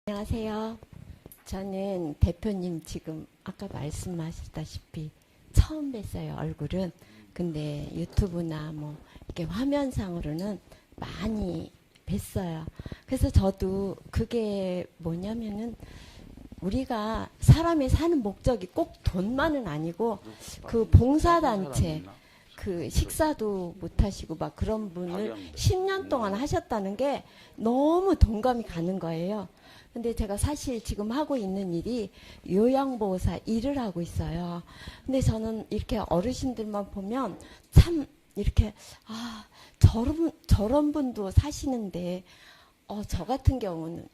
안녕하세요. 저는 대표님 지금 아까 말씀하셨다시피 처음 뵀어요, 얼굴은. 근데 유튜브나 뭐 이렇게 화면상으로는 많이 뵀어요. 그래서 저도 그게 뭐냐면은 우리가 사람이 사는 목적이 꼭 돈만은 아니고 그 봉사단체 그 식사도 못 하시고 막 그런 분을 10년 동안 하셨다는 게 너무 동감이 가는 거예요. 근데 제가 사실 지금 하고 있는 일이 요양보호사 일을 하고 있어요. 근데 저는 이렇게 어르신들만 보면 참 이렇게 저런 분도 사시는데 저 같은 경우는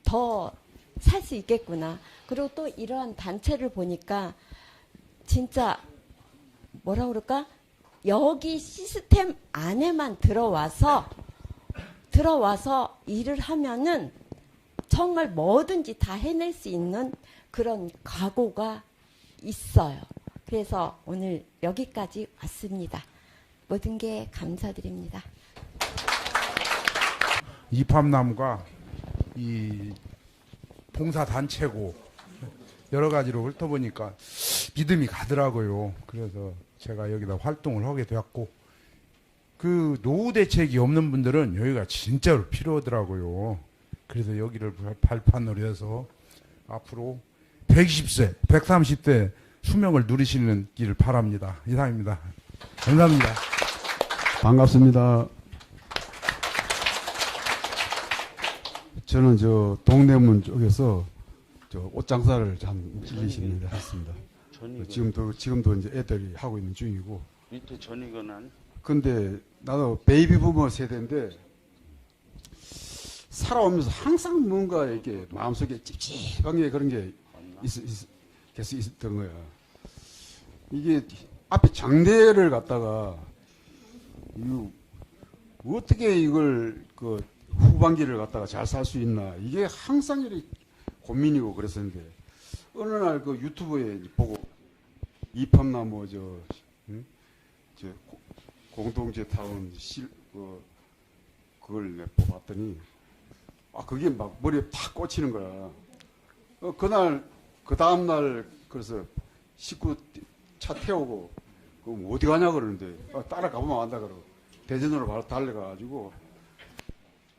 더 살 수 있겠구나. 그리고 또 이러한 단체를 보니까 진짜 뭐라 그럴까? 여기 시스템 안에만 들어와서 일을 하면은 정말 뭐든지 다 해낼 수 있는 그런 각오가 있어요. 그래서 오늘 여기까지 왔습니다. 모든 게 감사드립니다. 이팝나무가 이 봉사단체고 여러 가지로 훑어보니까 믿음이 가더라고요. 그래서 제가 여기다 활동을 하게 되었고, 그 노후 대책이 없는 분들은 여기가 진짜로 필요하더라고요. 그래서 여기를 발판으로 해서 앞으로 120세, 130대 수명을 누리시는 길 바랍니다. 이상입니다. 감사합니다. 반갑습니다. 저는 저 동대문 쪽에서 저 옷장사를 한 20년 했습니다. 지금도 이제 애들이 하고 있는 중이고. 밑에 전이건한. 근데 나도 베이비 부머 세대인데 살아오면서 항상 뭔가 이렇게 마음속에 찝찝한 게 그런 게 계속 있었던 거야. 이게 앞에 장대를 갖다가 어떻게 이걸 그 후반기를 갖다가 잘 살 수 있나, 이게 항상 이렇게 고민이고 그랬었는데, 어느 날 그 유튜브에 보고 이팝나무 저 공동체 타운 그걸 뽑았더니 그게 막 머리에 팍 꽂히는 거야. 그날 그 다음 날 그래서 식구 차 태우고 그럼 어디 가냐 그러는데 따라가보면 안다 그러고 대전으로 바로 달려가가지고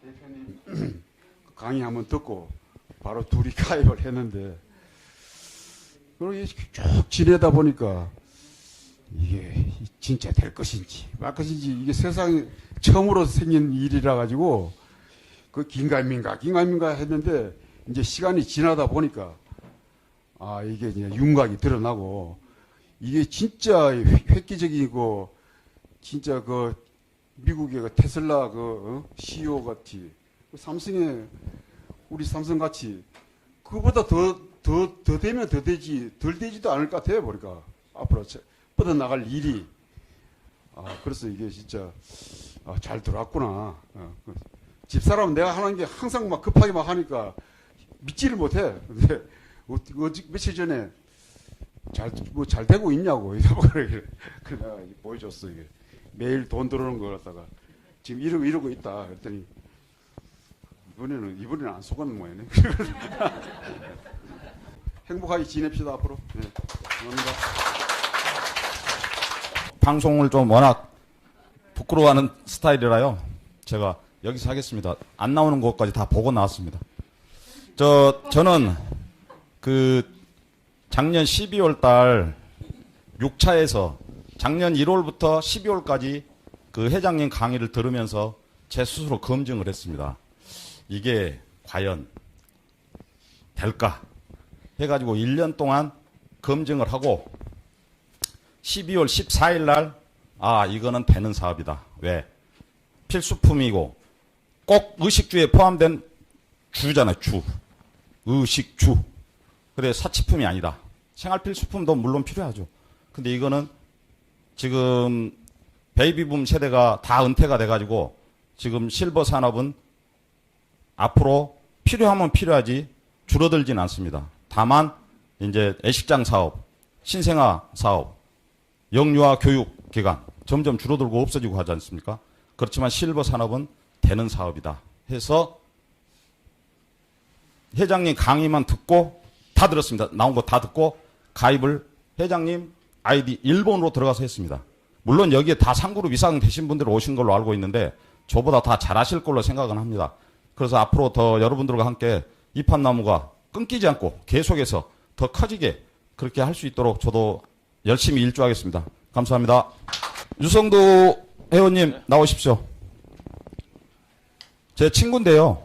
대표님 강의 한번 듣고 바로 둘이 가입을 했는데, 그러고 쭉 지내다 보니까 이게 진짜 될 것인지 말 것인지, 이게 세상에 처음으로 생긴 일이라 가지고 그 긴가민가 했는데, 이제 시간이 지나다 보니까 이게 이제 윤곽이 드러나고, 이게 진짜 획기적이고 진짜 그 미국의 그 테슬라 CEO 같이 삼성의 우리 삼성 같이 그보다 더 되면 더 되지 덜 되지도 않을 것 같아요. 보니까 앞으로 뻗어 나갈 일이. 그래서 이게 진짜 잘 들어왔구나. 집사람은 내가 하는 게 항상 막 급하게 막 하니까 믿지를 못해. 근데 며칠 전에 잘 되고 있냐고 그래 내가 보여줬어. 이게 매일 돈 들어오는 거 갖다가 지금 이러고 있다. 그랬더니 이번에는 안 속았는 모양이네. 행복하게 지냅시다 앞으로. 네, 감사합니다. 방송을 좀 워낙 부끄러워하는 스타일이라요. 제가 여기서 하겠습니다. 안 나오는 것까지 다 보고 나왔습니다. 저는 그 작년 12월 달 6차에서 작년 1월부터 12월까지 그 회장님 강의를 들으면서 제 스스로 검증을 했습니다. 이게 과연 될까 해가지고 1년 동안 검증을 하고 12월 14일 날 이거는 되는 사업이다. 왜? 필수품이고 꼭 의식주에 포함된 주잖아요. 주. 의식주. 그래, 사치품이 아니다. 생활필수품도 물론 필요하죠. 근데 이거는 지금 베이비붐 세대가 다 은퇴가 돼가지고 지금 실버 산업은 앞으로 필요하면 필요하지 줄어들진 않습니다. 다만 이제 애식장 사업, 신생아 사업, 영유아 교육 기관 점점 줄어들고 없어지고 하지 않습니까? 그렇지만 실버 산업은 되는 사업이다 해서 회장님 강의만 듣고 다 들었습니다. 나온 거 다 듣고 가입을 회장님 아이디 1번으로 들어가서 했습니다. 물론 여기에 다 상그룹 이상 되신 분들 오신 걸로 알고 있는데 저보다 다 잘하실 걸로 생각은 합니다. 그래서 앞으로 더 여러분들과 함께 이팝나무가 끊기지 않고 계속해서 더 커지게 그렇게 할 수 있도록 저도 열심히 일조하겠습니다. 감사합니다. 유성도 회원님 나오십시오. 제 친구인데요.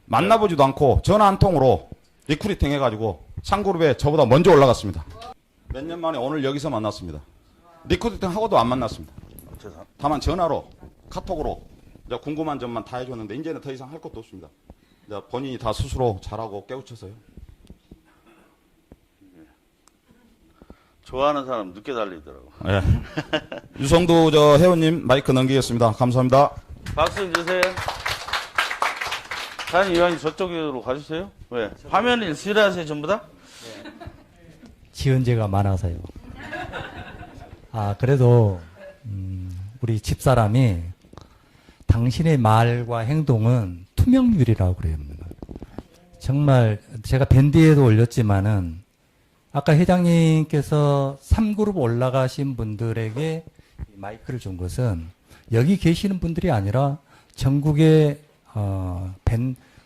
만나보지도 않고 전화 한 통으로 리크루팅 해가지고 상그룹에 저보다 먼저 올라갔습니다. 몇 년 만에 오늘 여기서 만났습니다. 리크루팅 하고도 안 만났습니다. 다만 전화로 카톡으로 이제 궁금한 점만 다 해줬는데 이제는 더 이상 할 것도 없습니다. 이제 본인이 다 스스로 잘하고 깨우쳐서요. 좋아하는 사람 늦게 달리더라고. 예. 유성도 저 회원님 마이크 넘기겠습니다. 감사합니다. 박수 주세요. 사장님 이왕이 저쪽으로 가주세요. 왜? 화면을 싫어하세요 전부 다? 지은재가 많아서요. 그래도 우리 집사람이 당신의 말과 행동은 투명률이라고 그래요. 정말 제가 밴디에도 올렸지만은 아까 회장님께서 3그룹 올라가신 분들에게 마이크를 준 것은 여기 계시는 분들이 아니라 전국에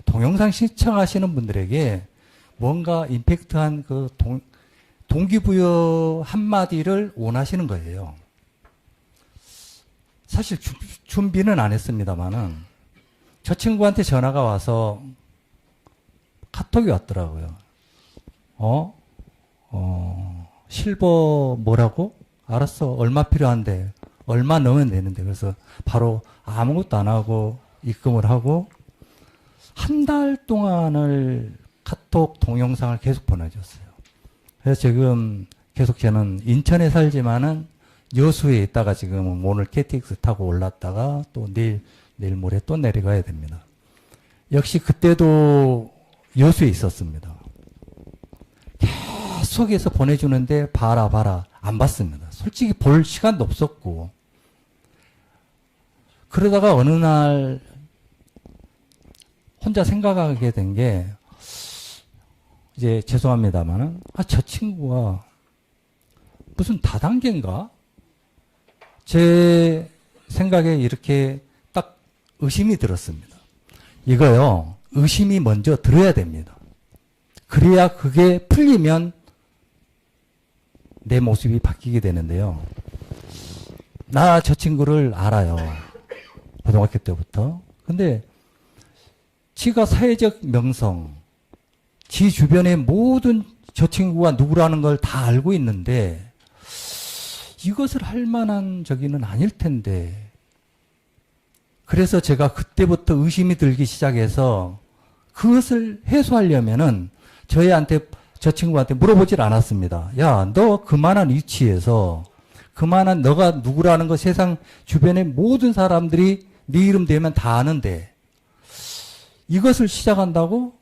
동영상 시청하시는 분들에게 뭔가 임팩트한 그 동기부여 한마디를 원하시는 거예요. 사실 준비는 안 했습니다만은 저 친구한테 전화가 와서 카톡이 왔더라고요. 실버 뭐라고? 알았어. 얼마 필요한데. 얼마 넣으면 되는데. 그래서 바로 아무것도 안 하고 입금을 하고 한 달 동안을 카톡 동영상을 계속 보내줬어요. 그래서 지금 계속 저는 인천에 살지만은 여수에 있다가 지금 오늘 KTX 타고 올랐다가 또 내일 모레 또 내려가야 됩니다. 역시 그때도 여수에 있었습니다. 계속해서 보내주는데 봐라 안 봤습니다. 솔직히 볼 시간도 없었고 그러다가 어느 날 혼자 생각하게 된 게 이제 죄송합니다만은 저 친구가 무슨 다단계인가? 제 생각에 이렇게 딱 의심이 들었습니다. 이거요 의심이 먼저 들어야 됩니다. 그래야 그게 풀리면 내 모습이 바뀌게 되는데요. 나 저 친구를 알아요. 고등학교 때부터. 근데 지가 사회적 명성, 지 주변의 모든 저 친구가 누구라는 걸 다 알고 있는데 이것을 할 만한 저기는 아닐 텐데. 그래서 제가 그때부터 의심이 들기 시작해서 그것을 해소하려면은 저 친구한테 물어보질 않았습니다. 야, 너 그만한 위치에서 그만한 너가 누구라는 거 세상 주변의 모든 사람들이 네 이름 되면 다 아는데 이것을 시작한다고?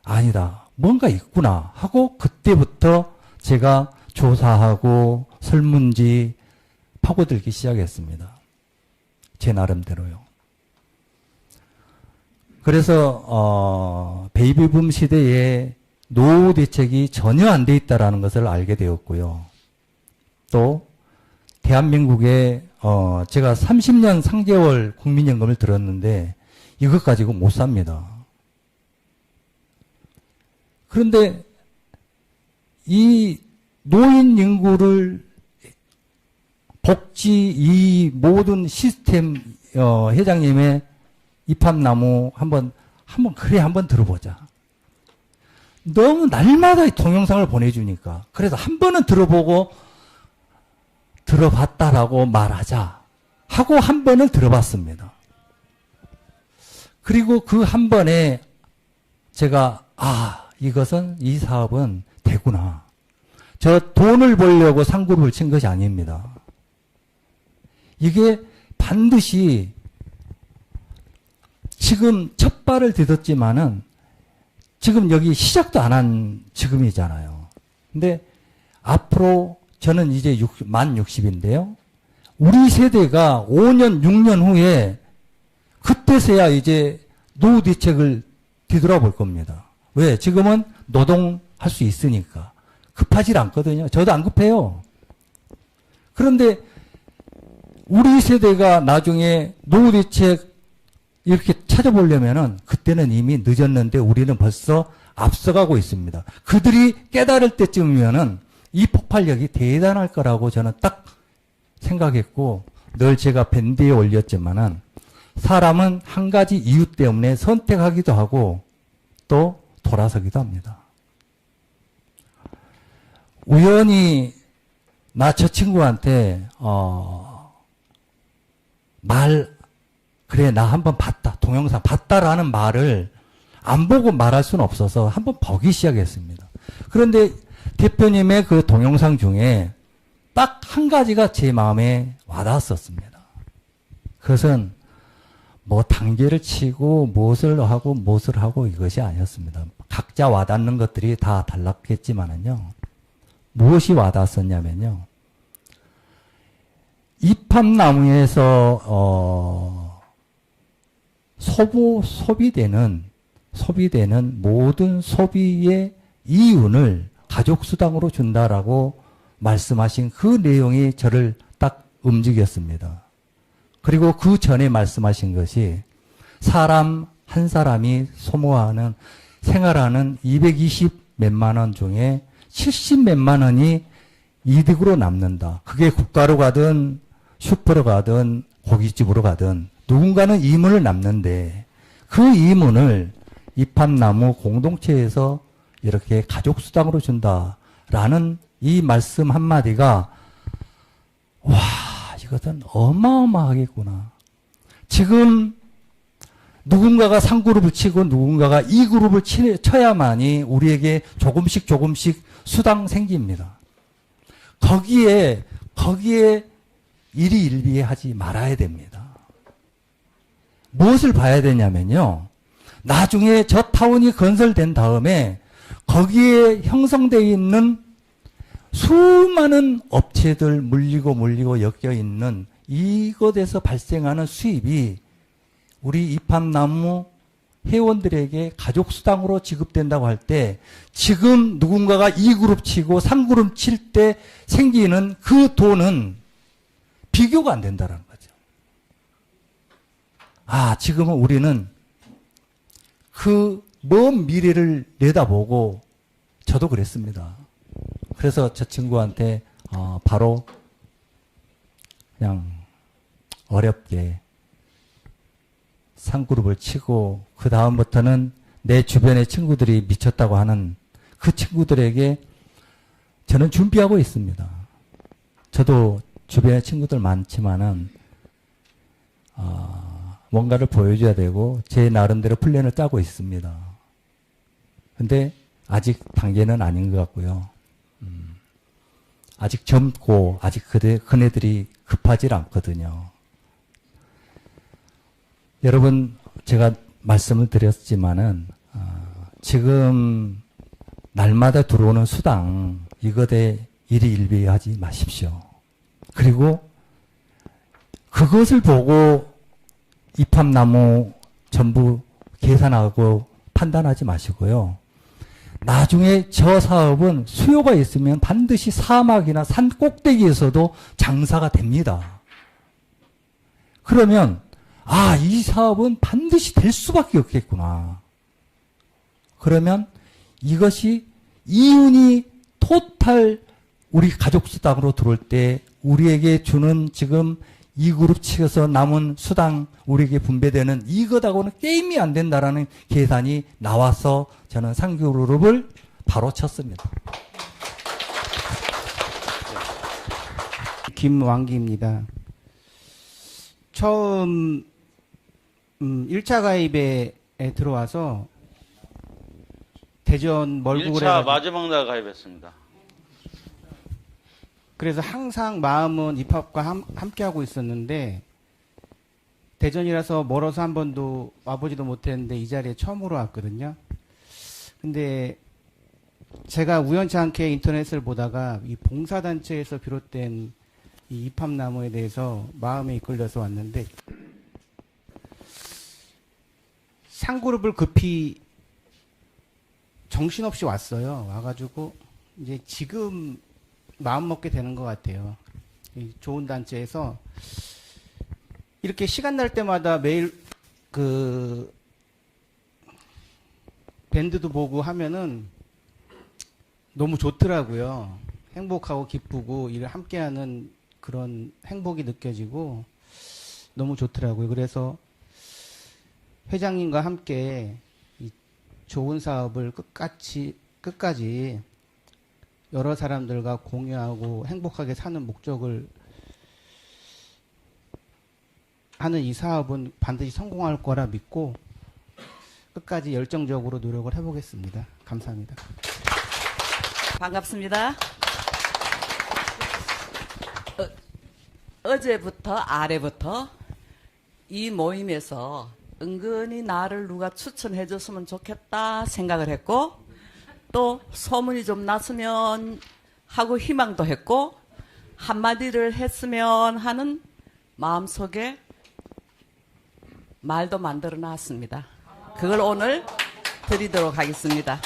아니다. 뭔가 있구나 하고 그때부터 제가 조사하고 설문지 파고들기 시작했습니다. 제 나름대로요. 그래서 베이비붐 시대에 노후 대책이 전혀 안 돼 있다라는 것을 알게 되었고요. 또 대한민국에 제가 30년 3개월 국민연금을 들었는데 이것 가지고 못 삽니다. 그런데 이 노인 인구를 복지 이 모든 시스템 회장님의 이팝나무 한번 들어보자. 너무 날마다 동영상을 보내주니까 그래서 한 번은 들어보고 들어봤다라고 말하자 하고 한 번을 들어봤습니다. 그리고 그 한 번에 제가 이 사업은 되구나. 저 돈을 벌려고 상그룹을 친 것이 아닙니다. 이게 반드시 지금 첫 발을 디뎠지만은 지금 여기 시작도 안 한 지금이잖아요. 근데 앞으로 저는 이제 만 60인데요. 우리 세대가 5년, 6년 후에 그때서야 이제 노후 대책을 뒤돌아볼 겁니다. 왜? 지금은 노동할 수 있으니까. 급하질 않거든요. 저도 안 급해요. 그런데 우리 세대가 나중에 노후 대책 이렇게 찾아보려면은 그때는 이미 늦었는데 우리는 벌써 앞서가고 있습니다. 그들이 깨달을 때쯤이면은 이 폭발력이 대단할 거라고 저는 딱 생각했고, 늘 제가 밴드에 올렸지만은 사람은 한 가지 이유 때문에 선택하기도 하고 또 돌아서기도 합니다. 우연히 나 저 친구한테 그래 나 한번 봤다, 동영상 봤다라는 말을 안 보고 말할 수는 없어서 한번 보기 시작했습니다. 그런데 대표님의 그 동영상 중에 딱 한 가지가 제 마음에 와닿았었습니다. 그것은 뭐 단계를 치고 무엇을 하고 이것이 아니었습니다. 각자 와닿는 것들이 다 달랐겠지만은요. 무엇이 와닿았었냐면요. 이팝나무에서 소비되는 모든 소비의 이윤을 가족수당으로 준다라고 말씀하신 그 내용이 저를 딱 움직였습니다. 그리고 그 전에 말씀하신 것이 사람 한 사람이 소모하는 생활하는 220 몇만 원 중에 70 몇만 원이 이득으로 남는다. 그게 국가로 가든 슈퍼로 가든 고깃집으로 가든 누군가는 이문을 남는데 그 이문을 이팝나무 공동체에서 이렇게 가족수당으로 준다라는 이 말씀 한마디가 와 이것은 어마어마하겠구나. 지금 누군가가 3그룹을 치고 누군가가 2그룹을 쳐야만이 우리에게 조금씩 수당 생깁니다. 거기에 일희일비하지 말아야 됩니다. 무엇을 봐야 되냐면요. 나중에 저 타운이 건설된 다음에 거기에 형성되어 있는 수많은 업체들 물리고 엮여 있는 이것에서 발생하는 수입이 우리 이팝나무 회원들에게 가족수당으로 지급된다고 할 때 지금 누군가가 2그룹 치고 3그룹 칠 때 생기는 그 돈은 비교가 안 된다는 거죠. 지금은 우리는 그 먼 미래를 내다보고 저도 그랬습니다. 그래서 저 친구한테 바로 그냥 어렵게 3그룹을 치고 그 다음부터는 내 주변의 친구들이 미쳤다고 하는 그 친구들에게 저는 준비하고 있습니다. 저도 주변에 친구들 많지만은 뭔가를 보여줘야 되고 제 나름대로 플랜을 짜고 있습니다. 근데 아직 단계는 아닌 것 같고요. 아직 젊고 아직 그네들이 급하질 않거든요. 여러분 제가 말씀을 드렸지만은 지금 날마다 들어오는 수당 이것에 일희일비하지 마십시오. 그리고 그것을 보고 이팝나무 전부 계산하고 판단하지 마시고요. 나중에 저 사업은 수요가 있으면 반드시 사막이나 산 꼭대기에서도 장사가 됩니다. 그러면 이 사업은 반드시 될 수밖에 없겠구나. 그러면 이것이 이윤이 토탈 우리 가족수당으로 들어올 때 우리에게 주는 지금 2그룹 치어서 남은 수당 우리에게 분배되는 이것하고는 게임이 안 된다라는 계산이 나와서 저는 3그룹을 바로 쳤습니다. 김왕기입니다. 처음 1차 가입에 들어와서 대전 멀구글에 1차 마지막 날 가입했습니다. 그래서 항상 마음은 입학과 함께하고 있었는데 대전이라서 멀어서 한 번도 와보지도 못했는데 이 자리에 처음으로 왔거든요. 근데 제가 우연치 않게 인터넷을 보다가 이 봉사단체에서 비롯된 이 이팝나무에 대해서 마음에 이끌려서 왔는데 상그룹을 급히 정신없이 왔어요. 와가지고 이제 지금 마음 먹게 되는 것 같아요. 이 좋은 단체에서 이렇게 시간 날 때마다 매일 그 밴드도 보고 하면은 너무 좋더라고요. 행복하고 기쁘고 일을 함께하는 그런 행복이 느껴지고 너무 좋더라고요. 그래서 회장님과 함께 이 좋은 사업을 끝까지 여러 사람들과 공유하고 행복하게 사는 목적을 하는 이 사업은 반드시 성공할 거라 믿고 끝까지 열정적으로 노력을 해보겠습니다. 감사합니다. 반갑습니다. 어제부터 아래부터 이 모임에서 은근히 나를 누가 추천해 줬으면 좋겠다 생각을 했고 또 소문이 좀 났으면 하고 희망도 했고 한마디를 했으면 하는 마음속에 말도 만들어 놨습니다. 그걸 오늘 드리도록 하겠습니다.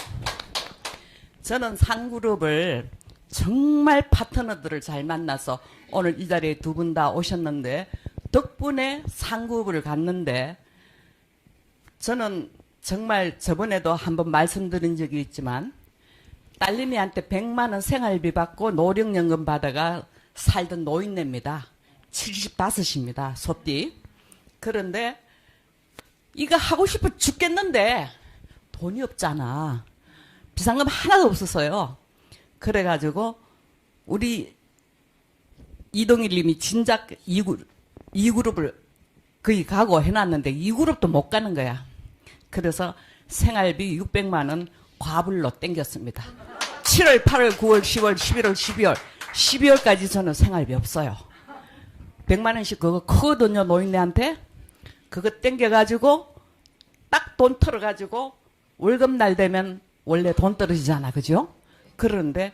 저는 상그룹을 정말 파트너들을 잘 만나서 오늘 이 자리에 두 분 다 오셨는데 덕분에 상그룹을 갔는데 저는 정말 저번에도 한번 말씀드린 적이 있지만 딸내미한테 100만 원 생활비 받고 노령연금 받아가 살던 노인네입니다. 75입니다. 소띠. 그런데 이거 하고 싶어 죽겠는데 돈이 없잖아. 비상금 하나도 없었어요. 그래가지고 우리 이동일 님이 진작 2그룹을 거의 가고 해놨는데 2그룹도 못 가는 거야. 그래서 생활비 600만 원 과불로 땡겼습니다. 7월, 8월, 9월, 10월, 11월, 12월. 12월까지 저는 생활비 없어요. 100만 원씩 그거 크거든요, 노인네한테. 그거 땡겨가지고 딱 돈 털어가지고 월급날 되면 원래 돈 떨어지잖아, 그죠? 그런데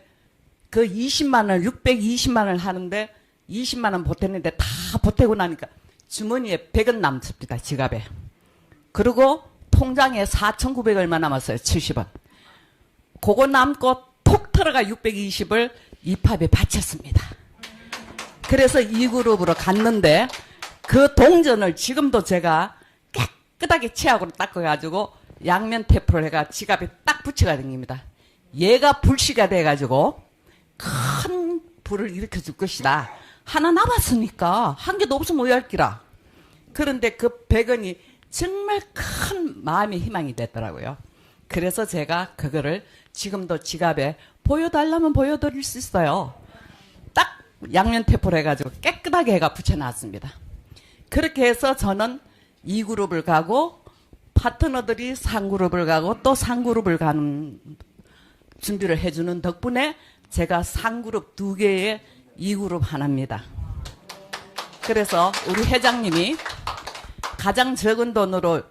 그 20만 원, 620만 원을 하는데 20만 원 보탰는데 다 보태고 나니까 주머니에 100원 남습니다, 지갑에. 그리고 통장에 4,900 얼마 남았어요, 70원. 그거 남고 톡 털어가 620을 입합에 바쳤습니다. 그래서 2그룹으로 갔는데 그 동전을 지금도 제가 깨끗하게 치약으로 닦아가지고 양면 테이프를 해가 지갑에 딱 붙여가 댕깁니다. 얘가 불씨가 돼가지고 큰 불을 일으켜 줄 것이다. 하나 남았으니까 한 개도 없으면 오열기라. 그런데 그 100원이 정말 큰 마음의 희망이 됐더라고요. 그래서 제가 그거를 지금도 지갑에 보여달라면 보여드릴 수 있어요. 딱 양면 테이프를 해가지고 깨끗하게 해가 붙여놨습니다. 그렇게 해서 저는 2그룹을 가고 파트너들이 3그룹을 가고 또 3그룹을 가는 준비를 해주는 덕분에 제가 3그룹 2개에 2그룹 하나입니다. 그래서 우리 회장님이 가장 적은 돈으로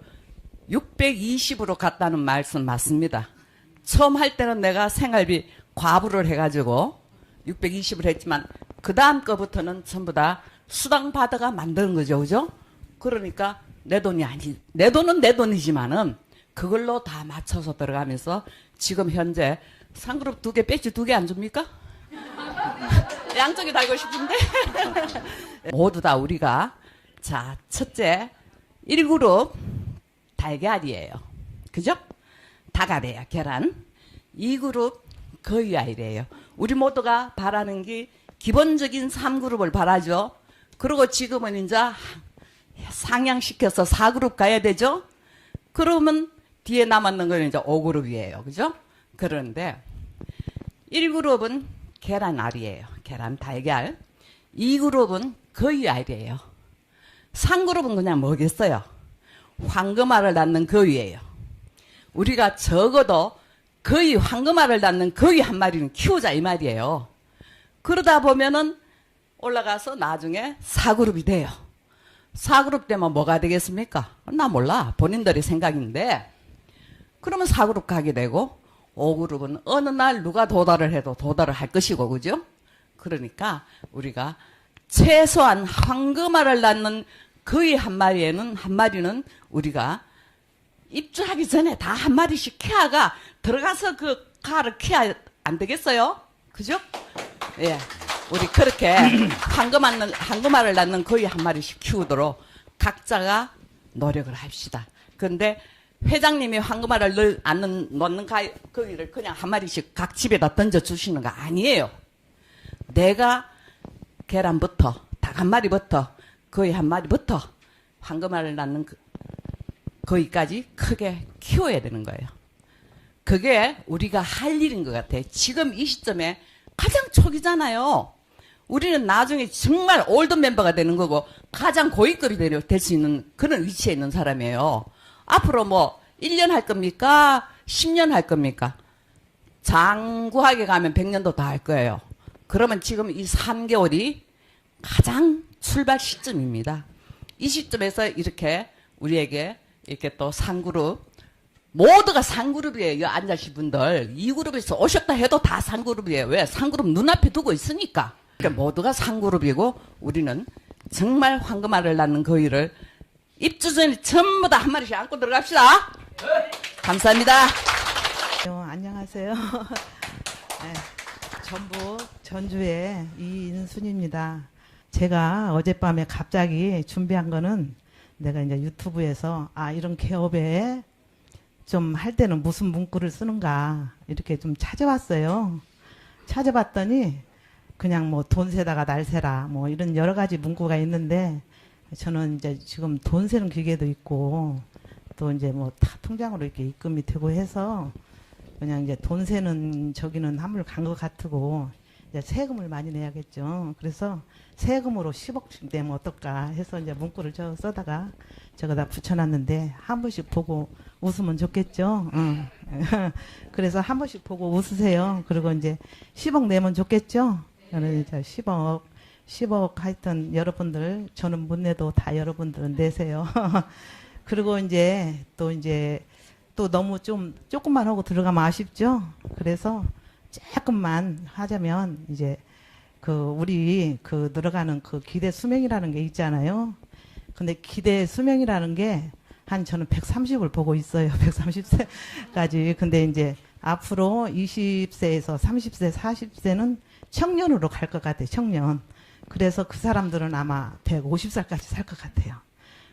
620으로 갔다는 말씀 맞습니다. 처음 할 때는 내가 생활비 과부를 해가지고 620을 했지만 그 다음 거부터는 전부 다 수당 받아가 만드는 거죠, 그죠? 그러니까 내 돈이 아니, 내 돈은 내 돈이지만은 그걸로 다 맞춰서 들어가면서 지금 현재 3그룹 2개 배지 2개 안 줍니까? 양쪽에 달고 싶은데 모두 다 우리가 자 첫째 1그룹 달걀이에요, 그죠? 다가래요, 계란. 2그룹 거위알이에요. 우리 모두가 바라는 게 기본적인 3그룹을 바라죠. 그리고 지금은 이제 상향시켜서 4그룹 가야 되죠. 그러면 뒤에 남았는 건 이제 5그룹이에요, 그죠? 그런데 1그룹은 계란알이에요. 계란 달걀. 2그룹은 거위알이에요. 3그룹은 그냥 뭐겠어요? 황금알을 낳는 거위예요. 우리가 적어도 거위, 황금알을 낳는 거위 한 마리는 키우자 이 말이에요. 그러다 보면은 올라가서 나중에 4그룹이 돼요. 4그룹 되면 뭐가 되겠습니까? 나 몰라. 본인들의 생각인데 그러면 4그룹 가게 되고 5그룹은 어느 날 누가 도달을 해도 도달을 할 것이고, 그죠? 그러니까 우리가 최소한 황금알을 낳는 거위 한 마리는 우리가 입주하기 전에 다 한 마리씩 키아가 들어가서 그 가를 키야 안 되겠어요? 그죠? 예. 우리 그렇게 황금알을 낳는 거의 한 마리씩 키우도록 각자가 노력을 합시다. 그런데 회장님이 황금알을 넣는 거기를 그냥 한 마리씩 각 집에다 던져주시는 거 아니에요. 내가 계란부터, 닭 한 마리부터, 거의 한 마리부터 황금알을 낳는 거기까지 크게 키워야 되는 거예요. 그게 우리가 할 일인 것 같아요. 지금 이 시점에 가장 초기잖아요. 우리는 나중에 정말 올드 멤버가 되는 거고 가장 고위급이 될 수 있는 그런 위치에 있는 사람이에요. 앞으로 뭐 1년 할 겁니까? 10년 할 겁니까? 장구하게 가면 100년도 다 할 거예요. 그러면 지금 이 3개월이 가장 출발 시점입니다. 이 시점에서 이렇게 우리에게 이렇게 또 상그룹, 모두가 상그룹이에요. 앉으신 분들. 2그룹에서 오셨다 해도 다 상그룹이에요. 왜? 상그룹 눈앞에 두고 있으니까. 그러니까 모두가 상그룹이고 우리는 정말 황금알을 낳는 거위를 입주 전에 전부 다 한 마리씩 안고 들어갑시다. 감사합니다. 안녕하세요. 네, 전북 전주의 이인순입니다. 제가 어젯밤에 갑자기 준비한 거는 내가 이제 유튜브에서 이런 개업에 좀 할 때는 무슨 문구를 쓰는가 이렇게 좀 찾아봤어요. 찾아봤더니 그냥 뭐 돈 세다가 날 세라 뭐 이런 여러 가지 문구가 있는데 저는 이제 지금 돈 세는 기계도 있고 또 이제 뭐 다 통장으로 이렇게 입금이 되고 해서 그냥 이제 돈 세는 저기는 한물 간 것 같고 이제 세금을 많이 내야겠죠. 그래서 세금으로 10억씩 내면 어떨까 해서 이제 문구를 써다가 저거다 붙여놨는데 한 번씩 보고 웃으면 좋겠죠. 그래서 한 번씩 보고 웃으세요. 그리고 이제 10억 내면 좋겠죠. 저는 이제 10억 하여튼 여러분들 저는 못 내도 다 여러분들은 내세요. 그리고 이제 또 너무 좀 조금만 하고 들어가면 아쉽죠. 그래서 조금만 하자면 이제 우리 들어가는 기대 수명이라는 게 있잖아요. 근데 기대 수명이라는 게 저는 130을 보고 있어요. 130세까지. 근데 이제 앞으로 20세에서 30세, 40세는 청년으로 갈 것 같아요. 청년. 그래서 그 사람들은 아마 150살까지 살 것 같아요.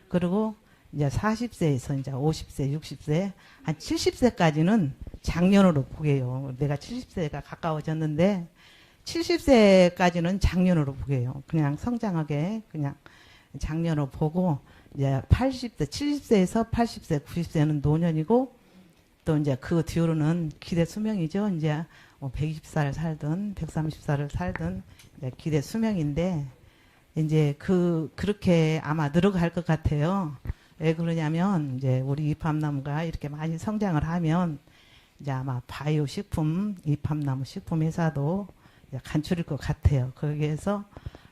그리고 이제 40세에서 이제 50세, 60세, 한 70세까지는 장년으로 보게요. 내가 70세가 가까워졌는데 70세까지는 장년으로 보게요. 그냥 성장하게 그냥 장년으로 보고 이제 80세, 70세에서 80세, 90세는 노년이고 또 이제 그 뒤로는 기대 수명이죠. 이제 120살 살든 130살을 살든 이제 기대 수명인데 이제 그렇게 아마 늘어갈 것 같아요. 왜 그러냐면 이제 우리 이팝나무가 이렇게 많이 성장을 하면 이제 아마 바이오 식품, 이팝나무 식품 회사도 이제 간출일 것 같아요. 거기에서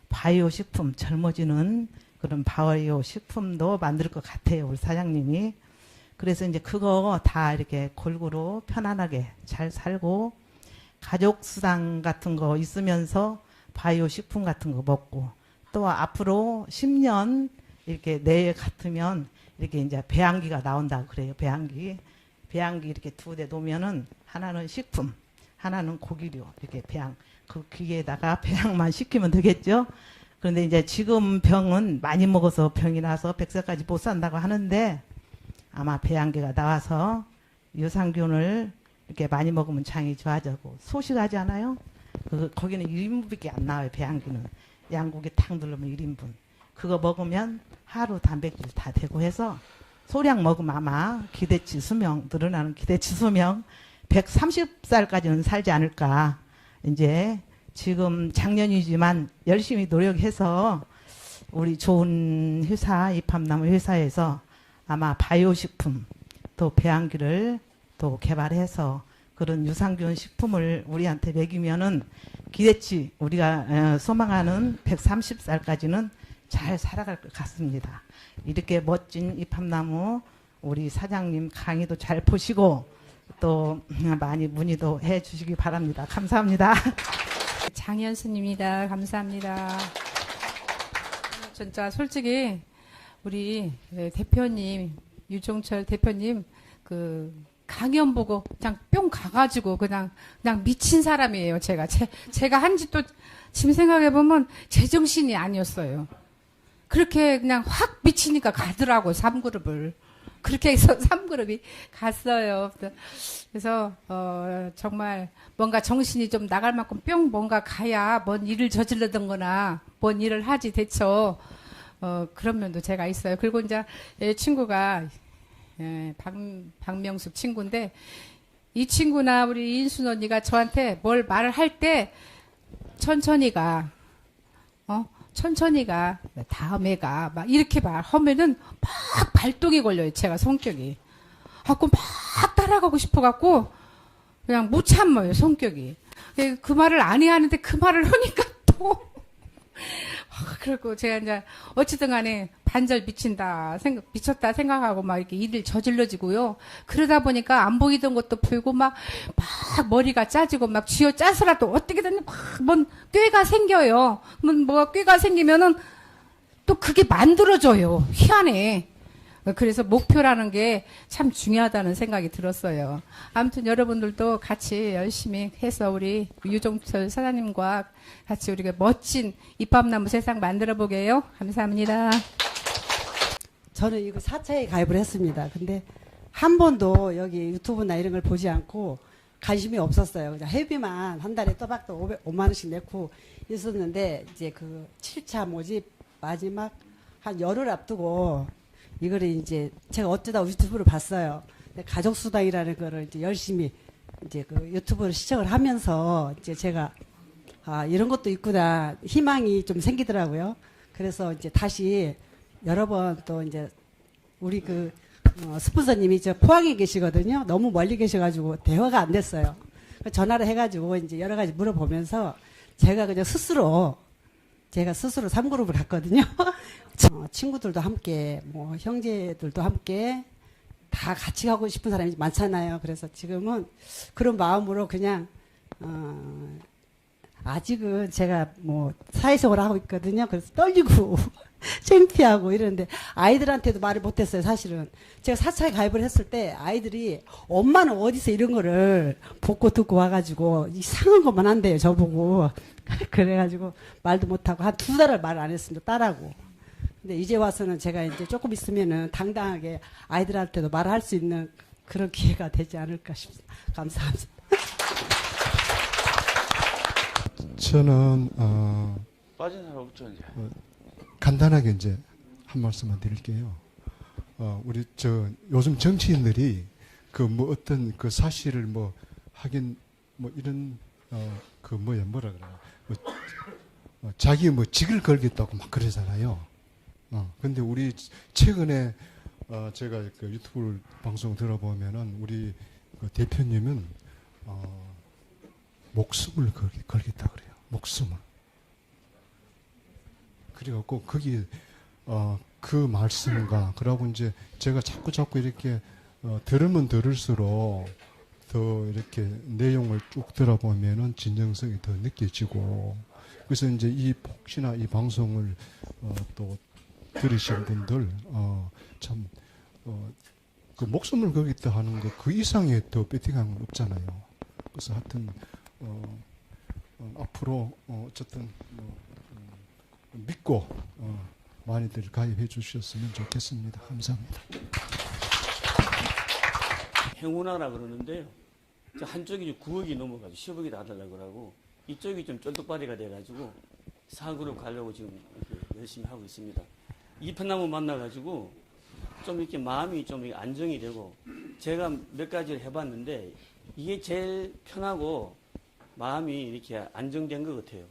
바이오 식품 젊어지는 그런 바이오 식품도 만들 것 같아요. 우리 사장님이. 그래서 이제 그거 다 이렇게 골고루 편안하게 잘 살고 가족 수당 같은 거 있으면서 바이오 식품 같은 거 먹고 또 앞으로 10년 이렇게 내에 같으면 이렇게 이제 배양기가 나온다고 그래요. 배양기 이렇게 2대 놓으면은 하나는 식품, 하나는 고기류 이렇게 배양 그 기계에다가 배양만 시키면 되겠죠. 그런데 이제 지금 병은 많이 먹어서 병이 나서 100세까지 못 산다고 하는데 아마 배양기가 나와서 유산균을 이렇게 많이 먹으면 장이 좋아지고 소식하지 않아요? 거기는 1인분밖에 안 나와요. 배양기는 양고기 탁 누르면 1인분. 그거 먹으면 하루 단백질 다 되고 해서 소량 먹으면 아마 기대치 수명 늘어나는 기대치 수명 130살까지는 살지 않을까. 이제 지금 작년이지만 열심히 노력해서 우리 좋은 회사 이팝나무 회사에서 아마 바이오 식품 또 배양기를 또 개발해서 그런 유산균 식품을 우리한테 먹이면은 기대치 우리가 소망하는 130살까지는 잘 살아갈 것 같습니다. 이렇게 멋진 이팝나무 우리 사장님 강의도 잘 보시고 또 많이 문의도 해 주시기 바랍니다. 감사합니다. 장현순입니다. 감사합니다. 진짜 솔직히 우리 대표님 유종철 대표님 그 강연 보고 그냥 뿅 가가지고 그냥 미친 사람이에요. 제가 한지 또 지금 생각해 보면 제정신이 아니었어요. 그렇게 그냥 확 미치니까 가더라고 3그룹을. 그렇게 해서 3그룹이 갔어요. 그래서 정말 뭔가 정신이 좀 나갈 만큼 뿅 뭔가 가야 뭔 일을 저질러던 거나 뭔 일을 하지 대처 그런 면도 제가 있어요. 그리고 이제 친구가 박명숙 친구인데 이 친구나 우리 인순 언니가 저한테 뭘 말을 할 때 천천히 가. 천천히 가. 다음에 가. 막 이렇게 하면은 막 발동이 걸려요. 제가 성격이. 그럼 막 따라가고 싶어갖고 그냥 못 참아요. 성격이. 그 말을 안 해야 하는데 그 말을 하니까 또. 그리고 제가 이제 어찌든 간에 반절 미쳤다 생각하고 막 이렇게 일을 저질러지고요. 그러다 보니까 안 보이던 것도 보이고 막 머리가 짜지고 막 쥐어 짜서라도 어떻게든 뭔 꾀가 생겨요. 뭐가 꾀가 생기면은 또 그게 만들어져요. 희한해. 그래서 목표라는 게 참 중요하다는 생각이 들었어요. 아무튼 여러분들도 같이 열심히 해서 우리 유종철 사장님과 같이 우리가 멋진 입밥나무 세상 만들어 보게요. 감사합니다. 저는 이거 4차에 가입을 했습니다. 근데 한 번도 여기 유튜브나 이런 걸 보지 않고 관심이 없었어요. 그냥 회비만 한 달에 또박또 5만 원씩 내고 있었는데 이제 그 7차 모집 마지막 한 열흘 앞두고 이거를 이제 제가 어쩌다 유튜브를 봤어요. 근데 가족수당이라는 거를 이제 열심히 이제 그 유튜브를 시청을 하면서 이제 제가 이런 것도 있구나 희망이 좀 생기더라고요. 그래서 이제 다시 여러 번 또 이제 우리 그 스폰서님이 저 포항에 계시거든요. 너무 멀리 계셔가지고 대화가 안 됐어요. 전화를 해가지고 이제 여러 가지 물어보면서 제가 그냥 스스로 3그룹을 갔거든요. 친구들도 함께, 뭐, 형제들도 함께 다 같이 가고 싶은 사람이 많잖아요. 그래서 지금은 그런 마음으로 그냥, 아직은 제가 뭐, 사회생활을 하고 있거든요. 그래서 떨리고, 창피하고 이러는데, 아이들한테도 말을 못했어요, 사실은. 제가 4차에 가입을 했을 때, 아이들이, 엄마는 어디서 이런 거를 보고 듣고 와가지고, 이상한 것만 한대요, 저보고. 그래가지고, 말도 못하고, 한 2달을 말 안 했습니다, 딸하고. 근데 이제 와서는 제가 이제 조금 있으면은 당당하게 아이들한테도 말할 수 있는 그런 기회가 되지 않을까 싶습니다. 감사합니다. 저는 빠진 사람 없죠 이제. 간단하게 이제 한 말씀만 드릴게요. 우리 요즘 정치인들이 그 뭐 어떤 그 사실을 뭐 하긴 뭐 이런 그 뭐라 그래요? 자기 뭐 직을 걸겠다고 막 그러잖아요. 근데 우리 최근에 제가 그 유튜브 방송 들어보면은 우리 그 대표님은 목숨을 걸겠다 그래요. 목숨을. 그래갖고 거기 그 말씀과 그러고 이제 제가 자꾸 이렇게 들으면 들을수록 더 이렇게 내용을 쭉 들어보면은 진정성이 더 느껴지고 그래서 이제 혹시나 이 방송을 또 들으신 분들 참 그 목숨을 걸겠다 하는 거 그 이상의 더 배팅한 건 없잖아요. 그래서 하여튼 앞으로 어쨌든 믿고 많이들 가입해 주셨으면 좋겠습니다. 감사합니다. 행운하라 그러는데요. 한쪽이 9억이 넘어가지고 10억이 다 달라고 그러고 이쪽이 좀 쫄뚝발이가 돼가지고 4그룹 가려고 지금 열심히 하고 있습니다. 이편나무 만나가지고 좀 이렇게 마음이 좀 안정이 되고 제가 몇 가지를 해봤는데 이게 제일 편하고 마음이 이렇게 안정된 것 같아요.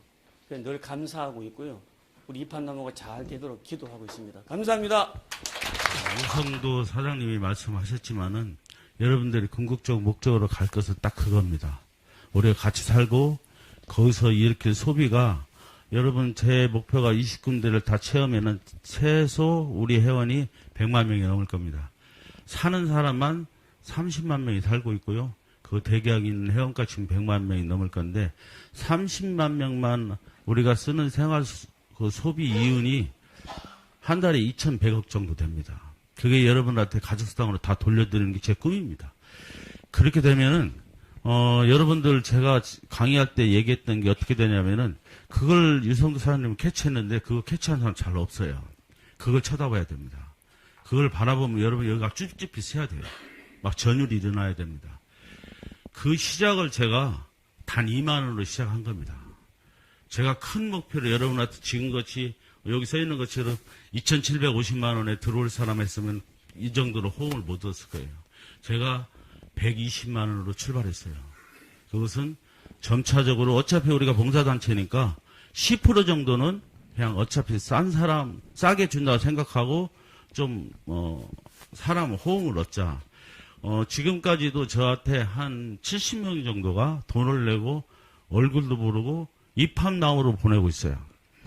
그래서 늘 감사하고 있고요. 우리 이판나무가 잘 되도록 기도하고 있습니다. 감사합니다. 우성도 사장님이 말씀하셨지만은 여러분들이 궁극적 목적으로 갈 것은 딱 그겁니다. 우리가 같이 살고 거기서 이렇게 소비가 여러분 제 목표가 20군데를 다 채우면은 최소 우리 회원이 100만 명이 넘을 겁니다. 사는 사람만 30만 명이 살고 있고요. 그 대기하고 있는 회원가 지금 100만 명이 넘을 건데 30만 명만 우리가 쓰는 생활 그 소비 이윤이 한 달에 2,100억 정도 됩니다. 그게 여러분한테 가족수당으로 다 돌려드리는 게 제 꿈입니다. 그렇게 되면은 여러분들 제가 강의할 때 얘기했던 게 어떻게 되냐면은 그걸 유성도 사장님은 캐치했는데 그거 캐치한 사람 잘 없어요. 그걸 쳐다봐야 됩니다. 그걸 바라보면 여러분 여기가 쭈삣쭈삣 세야 돼요. 막 전율이 일어나야 됩니다. 그 시작을 제가 단 2만 원으로 시작한 겁니다. 제가 큰 목표를 여러분한테 지금같이 여기 써 있는 것처럼 2,750만 원에 들어올 사람 했으면 이 정도로 호응을 못 얻었을 거예요. 제가 120만 원으로 출발했어요. 그것은 점차적으로 어차피 우리가 봉사단체니까 10% 정도는 그냥 어차피 싼 사람 싸게 준다고 생각하고 좀 사람 호응을 얻자. 지금까지도 저한테 한 70명 정도가 돈을 내고 얼굴도 모르고 입함나무로 보내고 있어요.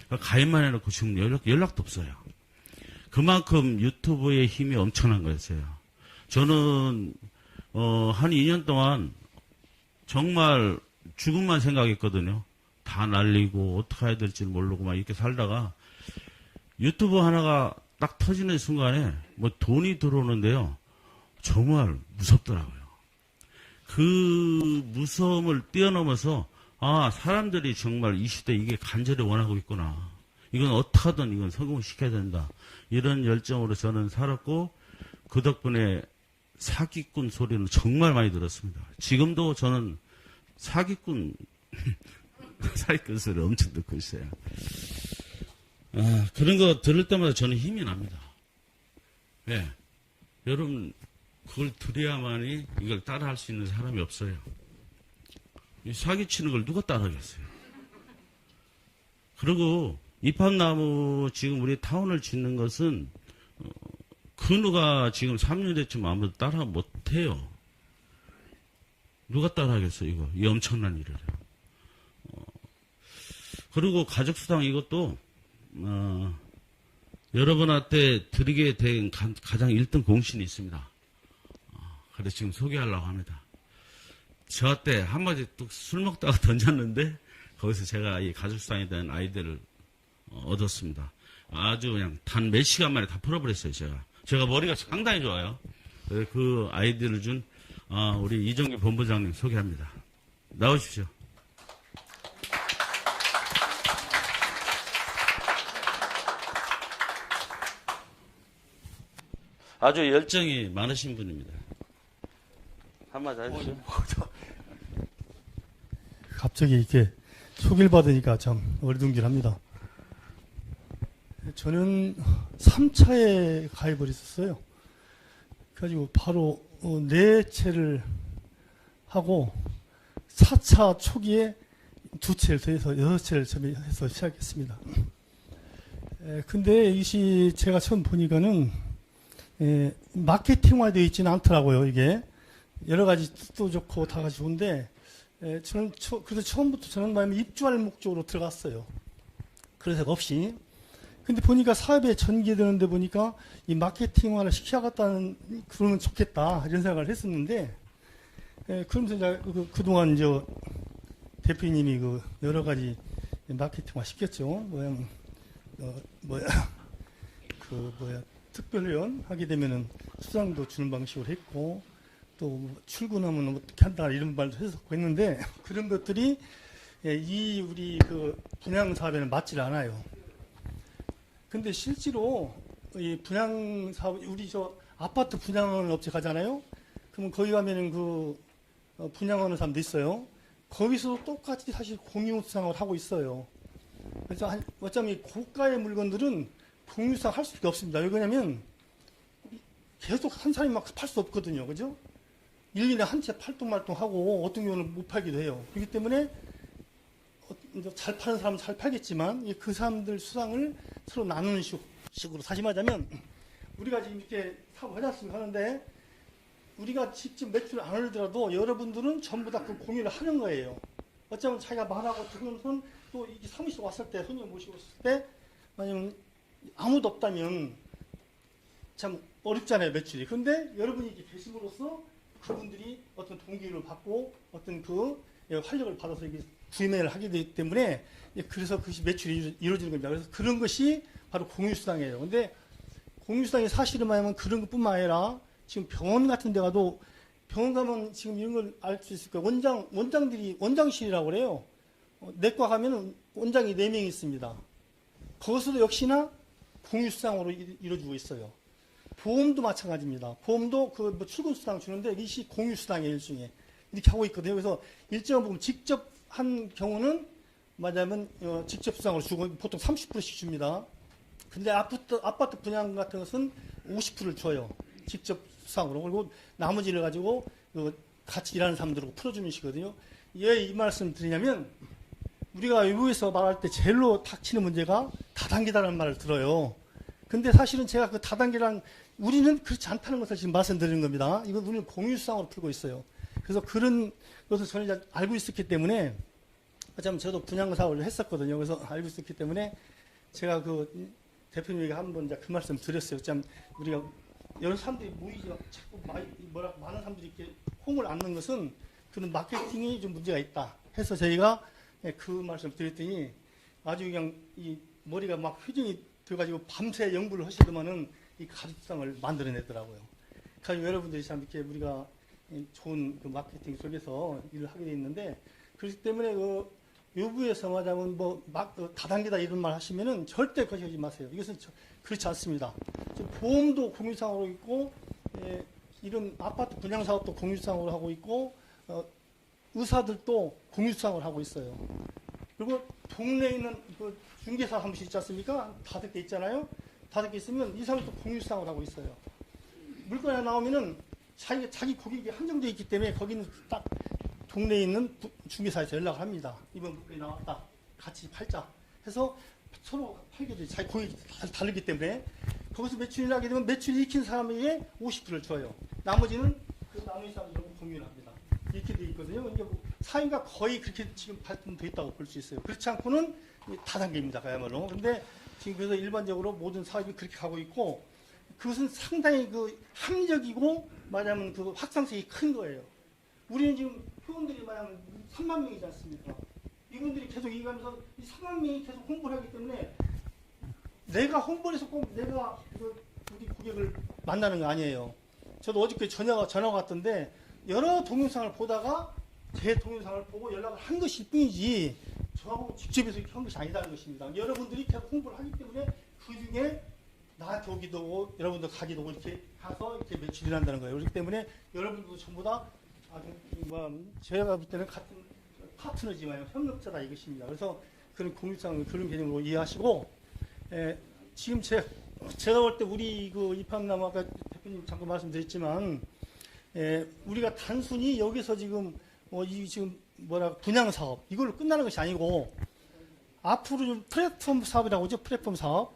가입만 해놓고 지금 연락도 없어요. 그만큼 유튜브의 힘이 엄청난 거였어요. 저는 한 2년 동안 정말 죽음만 생각했거든요. 다 날리고 어떻게 해야 될지 모르고 막 이렇게 살다가 유튜브 하나가 딱 터지는 순간에 뭐 돈이 들어오는데요. 정말 무섭더라고요. 그 무서움을 뛰어넘어서 아, 사람들이 정말 이 시대에 이게 간절히 원하고 있구나. 이건 어떻게든 이건 성공을 시켜야 된다. 이런 열정으로 저는 살았고 그 덕분에 사기꾼 소리는 정말 많이 들었습니다. 지금도 저는 사기꾼 소리 엄청 듣고 있어요. 그런 거 들을 때마다 저는 힘이 납니다. 네. 여러분 그걸 들어야만이 이걸 따라할 수 있는 사람이 없어요. 이 사기치는 걸 누가 따라하겠어요. 그리고 이팝나무 지금 우리 타운을 짓는 것은 근우가 지금 3년 됐지만 아무도 따라 못해요. 누가 따라하겠어요, 이거. 이 엄청난 일을. 그리고 가족수당 이것도, 여러분한테 드리게 된 가장 1등 공신이 있습니다. 그래서 지금 소개하려고 합니다. 저한테 한마디 또 술 먹다가 던졌는데, 거기서 제가 이 가족수당에 대한 아이디어를 얻었습니다. 아주 그냥 단 몇 시간 만에 다 풀어버렸어요, 제가 머리가 상당히 좋아요. 그 아이디어를 준 우리 이정규 본부장님 소개합니다. 나오십시오. 아주 열정이 많으신 분입니다. 한마디 하시죠. 갑자기 이렇게 소개를 받으니까 참 어리둥절합니다. 저는 3차에 가입을 했었어요. 그래가지고 바로 4채를 하고 4차 초기에 2채를 더해서 6채를 해서 시작했습니다. 근데 이것이 제가 처음 보니까는 마케팅화되어 있지는 않더라고요. 이게 여러 가지 뜻도 좋고 다 좋은데 저는 그래서 처음부터 저는 마음에 입주할 목적으로 들어갔어요. 그래서 없이. 근데 보니까 사업에 전개되는데 보니까 이 마케팅화를 시켜야겠다는 그러면 좋겠다 이런 생각을 했었는데 그러면서 이제 그동안 이제 대표님이 그 여러 가지 마케팅화 시켰죠. 특별회원 하게 되면은 수당도 주는 방식으로 했고 또 출근하면 어떻게 한다 이런 말도 했었는데 그런 것들이 이 우리 그 분양 사업에는 맞질 않아요. 근데 실제로 이 분양 사업 우리 저 아파트 분양하는 업체 가잖아요. 그러면 거기 가면은 그 분양하는 사람도 있어요. 거기서도 똑같이 사실 공유수당을 하고 있어요. 그래서 어차피 고가의 물건들은 공유수당 할 수밖에 없습니다. 왜 그러냐면 계속 한 사람이 막 팔 수 없거든요. 그죠? 1년에 한 채 팔동말동하고 어떤 경우는 못 팔기도 해요. 그렇기 때문에 잘 파는 사람은 잘 팔겠지만 그 사람들 수당을 서로 나누는 식으로 다시 말하자면 우리가 지금 이렇게 사업을 하지 않습니까? 하는데 우리가 직접 매출을 안 올리더라도 여러분들은 전부 다 그 공유를 하는 거예요. 어쩌면 자기가 말하고 들으면서 또 이게 사무실 왔을 때 손님 모시고 왔을 때 만약에 아무도 없다면 참 어렵잖아요, 매출이. 그런데 여러분이 이렇게 계심으로써 그분들이 어떤 동기를 받고 어떤 그 활력을 받아서 이게 구매를 하게 되기 때문에 그래서 그것이 매출이 이루어지는 겁니다. 그래서 그런 것이 바로 공유수당이에요. 근데 공유수당이 사실은 말하면 그런 것뿐만 아니라 지금 병원 같은 데 가도 병원 가면 지금 이런 걸 알 수 있을 거예요. 원장들이 원장실이라고 그래요. 내과 가면 원장이 4명이 있습니다. 거기서도 역시나 공유수당으로 이루어지고 있어요. 보험도 마찬가지입니다. 보험도 그 뭐 출근수당 주는데 이것이 공유수당의 일종에 이렇게 하고 있거든요. 그래서 일정한 부분 직접 한 경우는 말하자면 직접 수당으로 주고 보통 30%씩 줍니다. 근데 아파트 분양 같은 것은 50%를 줘요. 직접 수당으로. 그리고 나머지를 가지고 같이 일하는 사람들하고 풀어주는 식이거든요. 왜 이 말씀 드리냐면 우리가 외부에서 말할 때 제일로 닥치는 문제가 다단계다라는 말을 들어요. 근데 사실은 제가 그 다단계란 우리는 그렇지 않다는 것을 지금 말씀드리는 겁니다. 이건 우리는 공유수당으로 풀고 있어요. 그래서 그런 것을 저는 이제 알고 있었기 때문에 참 저도 분양 사업을 했었거든요. 그래서 알고 있었기 때문에 제가 그 대표님에게 한번 그 말씀 드렸어요. 참 우리가 여러 사람들이 모이지 자꾸 많은 사람들이 이렇게 홈을 안는 것은 그런 마케팅이 좀 문제가 있다. 해서 저희가 그 말씀 드렸더니 아주 그냥 이 머리가 막 회전이 돼가지고 밤새 연구를 하시더만은 이 가족상을 만들어내더라고요. 그러니까 여러분들이 참 이렇게 우리가 좋은 그 마케팅 속에서 일을 하게 돼 있는데 그렇기 때문에 그 외부에서 말하자면 다단계다 이런 말 하시면은 절대 그러지 마세요. 이것은 그렇지 않습니다. 보험도 공유상으로 있고 이런 아파트 분양 사업도 공유상으로 하고 있고 의사들도 공유상으로 하고 있어요. 그리고 동네에 있는 그 중개사 한 분씩 있지 않습니까? 5개 있잖아요. 5개 있으면 이 사람도 공유상으로 하고 있어요. 물건이 하나 나오면은 자기 고객이 한정되어 있기 때문에 거기는 딱 동네에 있는 중개사에서 연락을 합니다. 이번 물건이 나왔다. 같이 팔자. 해서 서로 팔게 돼요. 자기 고객이 다르기 때문에. 거기서 매출이 나게 되면 매출이 익힌 사람에게 50%를 줘요. 나머지는 그 나머지 사람들하고 공유를 합니다. 이렇게 돼 있거든요. 그러니까 사회가 거의 그렇게 지금 발전되어 있다고 볼 수 있어요. 그렇지 않고는 다단계입니다. 그야말로. 근데 지금 그래서 일반적으로 모든 사업이 그렇게 가고 있고 그것은 상당히 그 합리적이고 말하자면 그 확장성이 큰 거예요. 우리는 지금 회원들이 말하면 3만 명이지 않습니까? 이분들이 계속 얘기하면서 이 3만 명이 계속 홍보를 하기 때문에 내가 홍보를 해서 꼭 내가 우리 고객을 만나는 거 아니에요. 저도 어저께 전화가 왔던데 여러 동영상을 보다가 제 동영상을 보고 연락을 한 것일 뿐이지 저하고 직접해서 이렇게 한 것이 아니다는 것입니다. 여러분들이 계속 홍보를 하기 때문에 그 중에 나한테 오기도 오고 여러분들 가기도 오고 이렇게 가서 이렇게 매출이 난다는 거예요. 그렇기 때문에 여러분들도 전부 다 제가 볼 때는 같은 파트너지만 협력자다 이것입니다. 그래서 그런 공유상 그런 개념으로 이해하시고 지금 제가 볼 때 우리 그 입학남 아까 대표님 잠깐 말씀드렸지만 우리가 단순히 여기서 지금 지금 분양 사업 이걸로 끝나는 것이 아니고 앞으로 플랫폼 사업이라고 하죠. 플랫폼 사업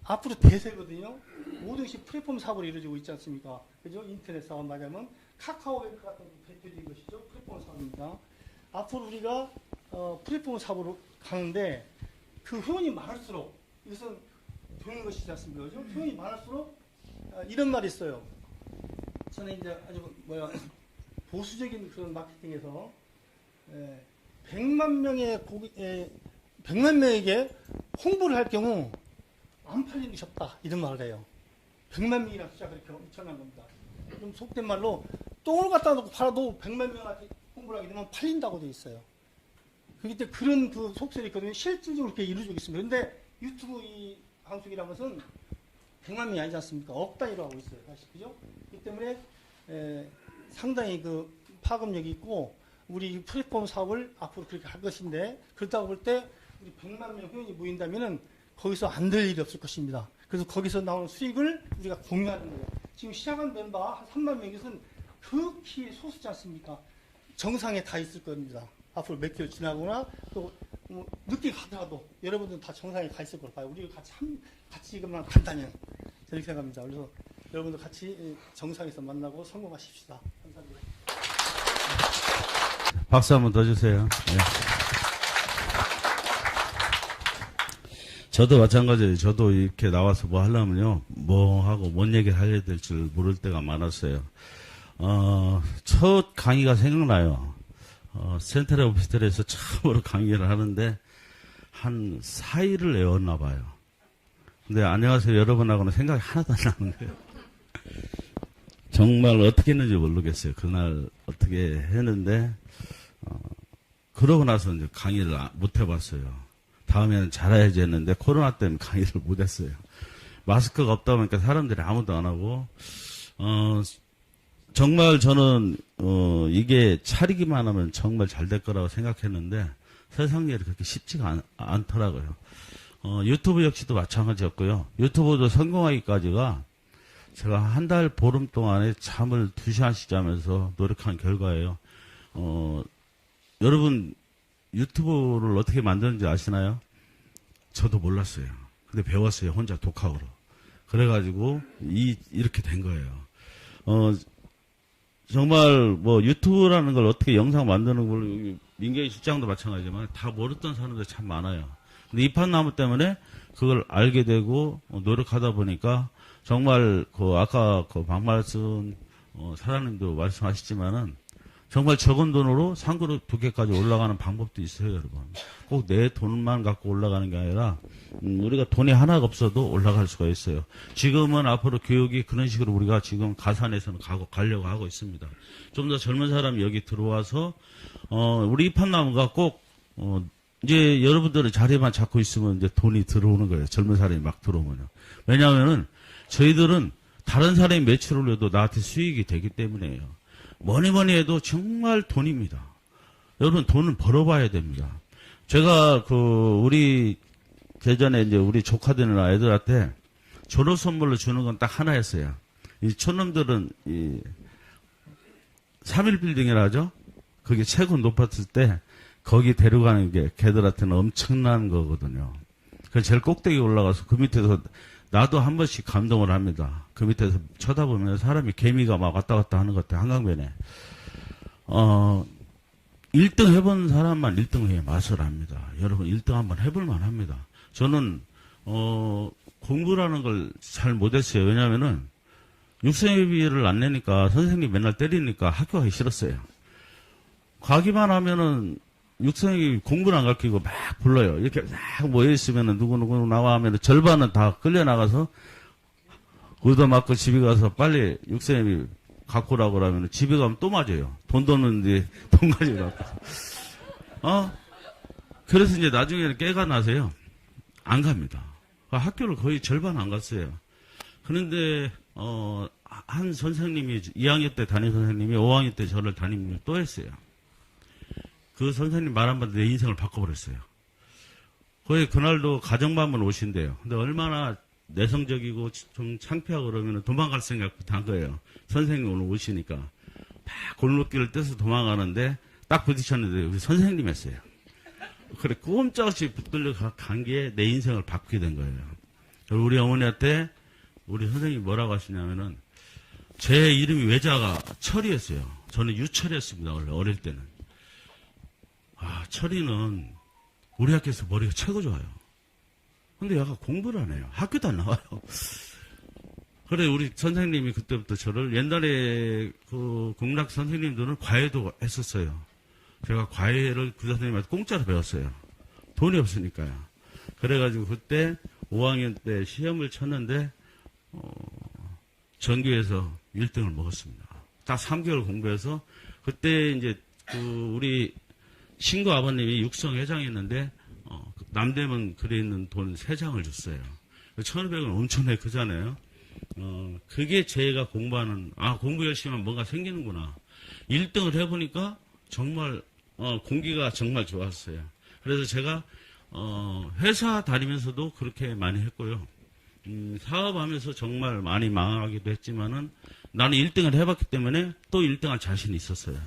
앞으로 대세거든요. 모든 것이 플랫폼 사업으로 이루어지고 있지 않습니까? 그죠? 인터넷 사업 말하면 카카오뱅크 같은 대표적인 것이죠. 플랫폼 사업입니다. 앞으로 우리가 플랫폼 사업으로 가는데 그 회원이 많을수록 이것은 되는 것이지 않습니까? 그죠? 회원이 많을수록 이런 말이 있어요. 저는 이제 아주 보수적인 그런 마케팅에서 100만 명에게 홍보를 할 경우 안 팔리는 것이 없다. 이런 말을 해요. 100만 명이라는 숫자가 그렇게 엄청난 겁니다. 좀 속된 말로 똥을 갖다 놓고 팔아도 100만 명한테 홍보를 하게 되면 팔린다고 되어 있어요. 그렇기 때문에 그런 그 속설이 있거든요. 실질적으로 그렇게 이루어지고 있습니다. 그런데 유튜브 이 방송이라는 것은 100만 명이 아니지 않습니까? 억 단위로 하고 있어요. 사실, 그죠? 그렇기 때문에 상당히 그 파급력이 있고 우리 플랫폼 사업을 앞으로 그렇게 할 것인데 그렇다고 볼 때 우리 100만 명 회원이 모인다면은 거기서 안 될 일이 없을 것입니다. 그래서 거기서 나오는 수익을 우리가 공유하는 거예요. 지금 시작한 멤버 한 3만 명이것은 극히 소수지 않습니까? 정상에 다 있을 겁니다. 앞으로 몇 개월 지나거나 또 늦게 가더라도 여러분들은 다 정상에 가 있을 걸 봐요. 우리가 같이 이것만 간다면 이렇게 생각합니다. 그래서 여러분들 같이 정상에서 만나고 성공하십시다. 감사합니다. 박수 한번 더 주세요. 네. 저도 마찬가지예요. 저도 이렇게 나와서 뭐 하려면요, 뭐 하고 뭔 얘기를 해야 될지 모를 때가 많았어요. 첫 강의가 생각나요. 센트럴 오피스텔에서 처음으로 강의를 하는데 한 4일을 외웠나 봐요. 근데 안녕하세요 여러분하고는 생각이 하나도 안 나는데요. 정말 어떻게 했는지 모르겠어요. 그날 어떻게 했는데 그러고 나서 이제 강의를 못 해봤어요. 다음에는 잘해야지 했는데 코로나 때문에 강의를 못 했어요. 마스크가 없다 보니까 사람들이 아무도 안 하고 정말 저는 이게 차리기만 하면 정말 잘 될 거라고 생각했는데 세상 일이 그렇게 쉽지가 않더라고요. 유튜브 역시도 마찬가지였고요. 유튜브도 성공하기까지가 제가 한 달 보름 동안에 잠을 2시간씩 자면서 노력한 결과예요. 여러분 유튜브를 어떻게 만드는지 아시나요? 저도 몰랐어요. 근데 배웠어요. 혼자 독학으로. 그래가지고 이렇게 된 거예요. 정말 뭐 유튜브라는 걸 어떻게 영상 만드는 걸 민경희 실장도 마찬가지지만 다 모르던 사람들 참 많아요. 근데 이판나무 때문에 그걸 알게 되고 노력하다 보니까 정말 아까 박말순 사장님도 말씀하셨지만은 정말 적은 돈으로 상그룹 2개까지 올라가는 방법도 있어요, 여러분. 꼭 내 돈만 갖고 올라가는 게 아니라 우리가 돈이 하나가 없어도 올라갈 수가 있어요. 지금은 앞으로 교육이 그런 식으로 우리가 지금 가산에서는 가려고 하고 있습니다. 좀 더 젊은 사람이 여기 들어와서 우리 이판나무가 꼭 이제 여러분들은 자리만 잡고 있으면 이제 돈이 들어오는 거예요. 젊은 사람이 막 들어오면요. 왜냐하면은 저희들은 다른 사람이 매출을 올려도 나한테 수익이 되기 때문에요. 뭐니 해도 정말 돈입니다. 여러분 돈은 벌어봐야 됩니다. 제가 우리 예전에 이제 우리 조카들이나 애들한테 졸업 선물로 주는 건 딱 하나였어요. 이 촌놈들은 3일 빌딩이라 하죠. 그게 최고 높았을 때 거기 데려가는 게 걔들한테는 엄청난 거거든요. 그래서 제일 꼭대기 올라가서 그 밑에서 나도 한 번씩 감동을 합니다. 그 밑에서 쳐다보면 사람이 개미가 막 왔다 갔다 하는 것 같아요. 한강변에. 1등 해본 사람만 1등의 맛을 압니다. 여러분 1등 한번 해볼만 합니다. 저는 공부라는 걸 잘 못했어요. 왜냐하면은 육성회비를 안 내니까 선생님 맨날 때리니까 학교 가기 싫었어요. 가기만 하면은 육성회비 공부를 안 가르치고 막 불러요. 이렇게 막 모여있으면은 누구 나와 하면은 절반은 다 끌려나가서 얻어맞고 집에 가서 빨리 육성회비 갖고 오라고 그러면 집에 가면 또 맞아요. 돈 뒀는데 돈 가지고 갖고. 그래서 이제 나중에는 깨가 나서요. 안 갑니다. 학교를 거의 절반 안 갔어요. 그런데 한 선생님이 2학년 때 담임 선생님이 5학년 때 저를 담임을 또 했어요. 그 선생님 말 한마디 내 인생을 바꿔버렸어요. 거의 그날도 가정반문 오신대요. 근데 얼마나 내성적이고 좀 창피하고 그러면 도망갈 생각부터 한 거예요. 선생님 오늘 오시니까 막 골목길을 떼서 도망가는데 딱 부딪혔는데 우리 선생님 했어요. 그래 꼼짝없이 붙들려 간 게 내 인생을 바꾸게 된 거예요. 우리 어머니한테 우리 선생님이 뭐라고 하시냐면은 제 이름이 외자가 철이었어요. 저는 유철이었습니다. 원래 어릴 때는. 철이는 우리 학교에서 머리가 최고 좋아요. 근데 얘가 공부를 안 해요. 학교도 안 나와요. 그래 우리 선생님이 그때부터 저를 옛날에 그 국락 선생님들은 과외도 했었어요. 제가 과외를 그 선생님한테 공짜로 배웠어요. 돈이 없으니까요. 그래가지고 그때 5학년 때 시험을 쳤는데 전교에서 1등을 먹었습니다. 딱 3개월 공부해서 그때 이제 우리 친구 아버님이 육성회장이었는데 남대문 글에 있는 돈 3장을 줬어요. 1,500원 엄청나게 크잖아요. 그게 제가 공부하는 공부 열심히 하면 뭔가 생기는구나. 1등을 해보니까 정말 공기가 정말 좋았어요. 그래서 제가 회사 다니면서도 그렇게 많이 했고요. 사업하면서 정말 많이 망하기도 했지만은 나는 1등을 해봤기 때문에 또 1등할 자신이 있었어요.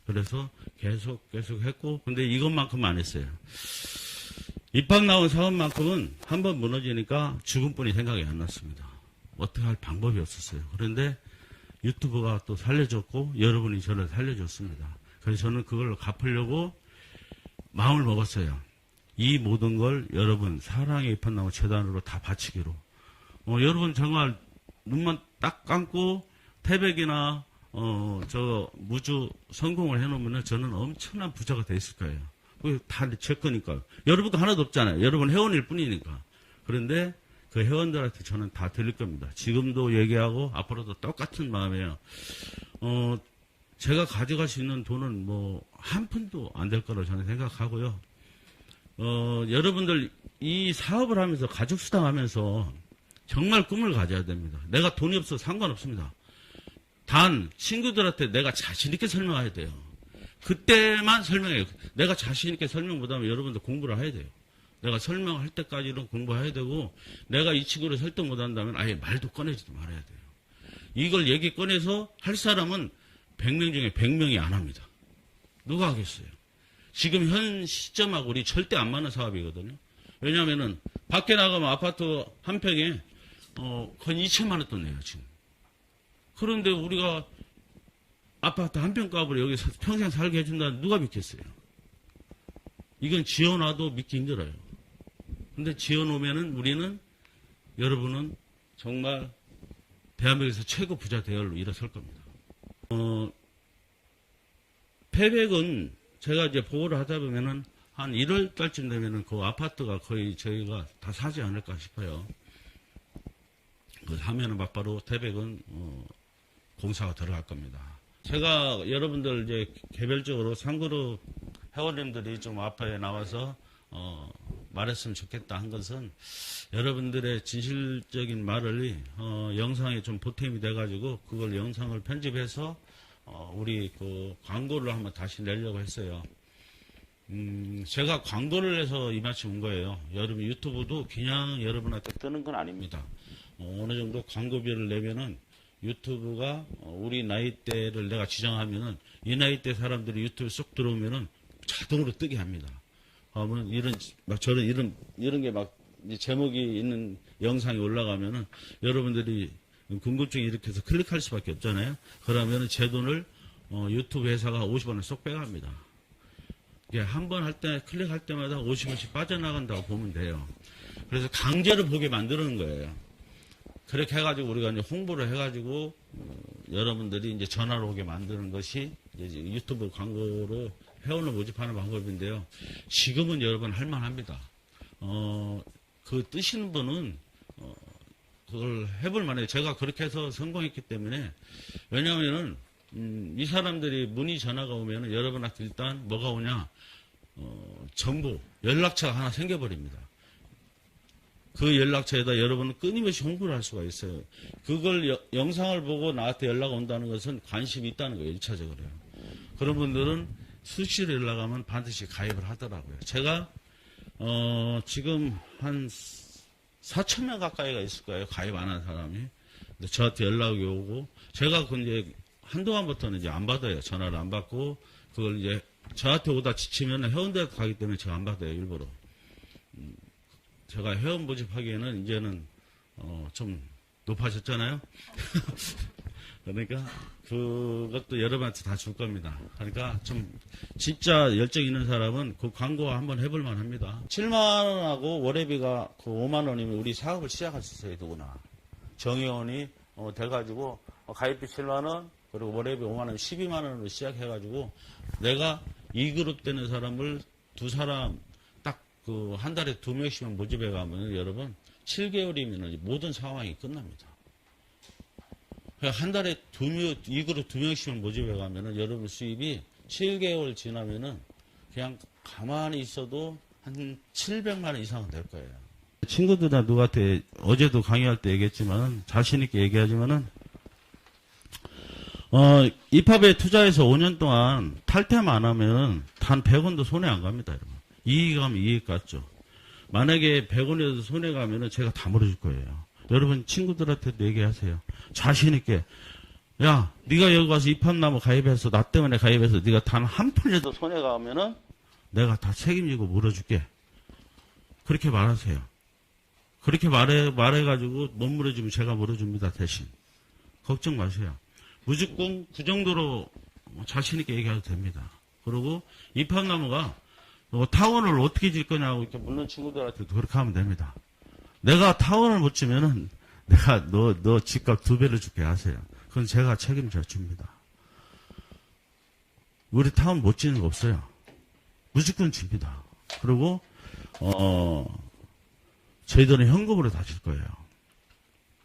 그래서 계속 했고 근데 이것만큼 안 했어요. 입학 나온 사업만큼은 한번 무너지니까 죽은 뿐이 생각이 안 났습니다. 어떻게 할 방법이 없었어요. 그런데 유튜브가 또 살려줬고 여러분이 저를 살려줬습니다. 그래서 저는 그걸 갚으려고 마음을 먹었어요. 이 모든 걸 여러분 사랑의 입학나무 재단으로 다 바치기로. 여러분 정말 눈만 딱 감고 태백이나 저 무주 성공을 해놓으면 저는 엄청난 부자가 돼 있을 거예요. 그게 다 제 거니까요. 여러분도 하나도 없잖아요. 여러분 회원일 뿐이니까. 그런데 그 회원들한테 저는 다 드릴 겁니다. 지금도 얘기하고 앞으로도 똑같은 마음이에요. 제가 가져갈 수 있는 돈은 뭐 한 푼도 안 될 거라고 저는 생각하고요. 여러분들 이 사업을 하면서 가족수당 하면서 정말 꿈을 가져야 됩니다. 내가 돈이 없어도 상관없습니다. 단 친구들한테 내가 자신 있게 설명해야 돼요. 그때만 설명해요. 내가 자신 있게 설명 못하면 여러분들 공부를 해야 돼요. 내가 설명할 때까지는 공부해야 되고 내가 이 친구를 설득 못한다면 아예 말도 꺼내지도 말아야 돼요. 이걸 얘기 꺼내서 할 사람은 100명 중에 100명이 안 합니다. 누가 하겠어요? 지금 현 시점하고 우리 절대 안 맞는 사업이거든요. 왜냐하면은 밖에 나가면 아파트 한 평에 거의 2천만 원 돈 내요 지금. 그런데 우리가 아파트 한 평 값으로 여기서 평생 살게 해준다는 누가 믿겠어요? 이건 지어놔도 믿기 힘들어요. 근데 지어놓으면은 우리는 여러분은 정말 대한민국에서 최고 부자 대열로 일어설 겁니다. 폐백은 제가 이제 보고를 하다 보면은 한 1월 달쯤 되면은 그 아파트가 거의 저희가 다 사지 않을까 싶어요. 그 하면은 막바로 태백은 공사가 들어갈 겁니다. 제가 여러분들 이제 개별적으로 상그룹 회원님들이 좀 앞에 나와서 말했으면 좋겠다 한 것은 여러분들의 진실적인 말을 영상에 좀 보탬이 돼가지고 그걸 영상을 편집해서 우리 그 광고를 한번 다시 내려고 했어요. 제가 광고를 해서 이마치 온 거예요. 여러분 유튜브도 그냥 여러분한테 뜨는 건 아닙니다. 어느 정도 광고비를 내면은 유튜브가 우리 나이대를 내가 지정하면은 이 나이대 사람들이 유튜브 쏙 들어오면은 자동으로 뜨게 합니다. 그러면 이런 게 막 제목이 있는 영상이 올라가면은 여러분들이 궁금증이 이렇게 해서 클릭할 수밖에 없잖아요. 그러면은 제 돈을 유튜브 회사가 50원을 쏙 빼갑니다. 한 번 할 때 클릭할 때마다 50원씩 빠져나간다고 보면 돼요. 그래서 강제로 보게 만드는 거예요. 그렇게 해가지고 우리가 이제 홍보를 해가지고 여러분들이 이제 전화로 오게 만드는 것이 이제 유튜브 광고로 회원을 모집하는 방법인데요. 지금은 여러분 할만합니다. 그 뜨시는 분은 그걸 해볼 만해요. 제가 그렇게 해서 성공했기 때문에. 왜냐하면은 이 사람들이 문의 전화가 오면은 여러분한테 일단 뭐가 오냐, 정보 연락처가 하나 생겨버립니다. 그 연락처에다 여러분은 끊임없이 홍보를 할 수가 있어요. 그걸 영상을 보고 나한테 연락 온다는 것은 관심이 있다는 거예요. 1차적으로요. 그런 분들은 수시로 연락하면 반드시 가입을 하더라고요. 제가 지금 한 4,000명 가까이가 있을 거예요. 가입 안 한 사람이. 근데 저한테 연락이 오고 제가 근데 한동안부터는 이제 안 받아요. 전화를 안 받고 그걸 이제 저한테 오다 지치면 회원들한테 가기 때문에 제가 안 받아요. 일부러. 제가 회원 모집하기에는 이제는 좀 높아졌잖아요. 그러니까 그것도 여러분한테 다 줄 겁니다. 그러니까 좀 진짜 열정 있는 사람은 그 광고 한번 해볼 만합니다. 7만 원하고 월회비가 그 5만 원이면 우리 사업을 시작할 수 있어요. 누구나. 정의원이 돼가지고 가입비 7만 원 그리고 월회비 5만 원 12만 원으로 시작해가지고 내가 2그룹 되는 사람을 두 사람 그 한 달에 2명씩만 모집해 가면 여러분 7개월이면 모든 상황이 끝납니다. 한 달에 2그룹 2명씩만 모집해 가면 여러분 수입이 7개월 지나면은 그냥 가만히 있어도 한 700만 원 이상은 될 거예요. 친구들이나 누구한테 어제도 강의할 때 얘기했지만 자신 있게 얘기하지만은 입합에 투자해서 5년 동안 탈퇴만 안 하면 단 100원도 손해 안 갑니다, 여러분. 이익 가면 이익 같죠. 만약에 100원이라도 손해 가면은 제가 다 물어줄 거예요. 여러분 친구들한테도 얘기하세요. 자신 있게. 야, 네가 여기 가서 입합나무 가입해서 나 때문에 가입해서 네가 단 한 푼이라도 손해 가면은 내가 다 책임지고 물어줄게. 그렇게 말하세요. 그렇게 말해가지고 못 물어주면 제가 물어줍니다, 대신. 걱정 마세요. 무조건 그 정도로 자신 있게 얘기해도 됩니다. 그리고 입합나무가 타원을 어떻게 질 거냐고 이렇게 묻는 친구들한테 그렇게 하면 됩니다. 내가 타원을 못 지면은 내가 너 집값 2배를 줄게 하세요. 그건 제가 책임져 줍니다. 우리 타원 못 지는 거 없어요. 무조건 집니다. 그리고 저희들은 현금으로 다 줄 거예요.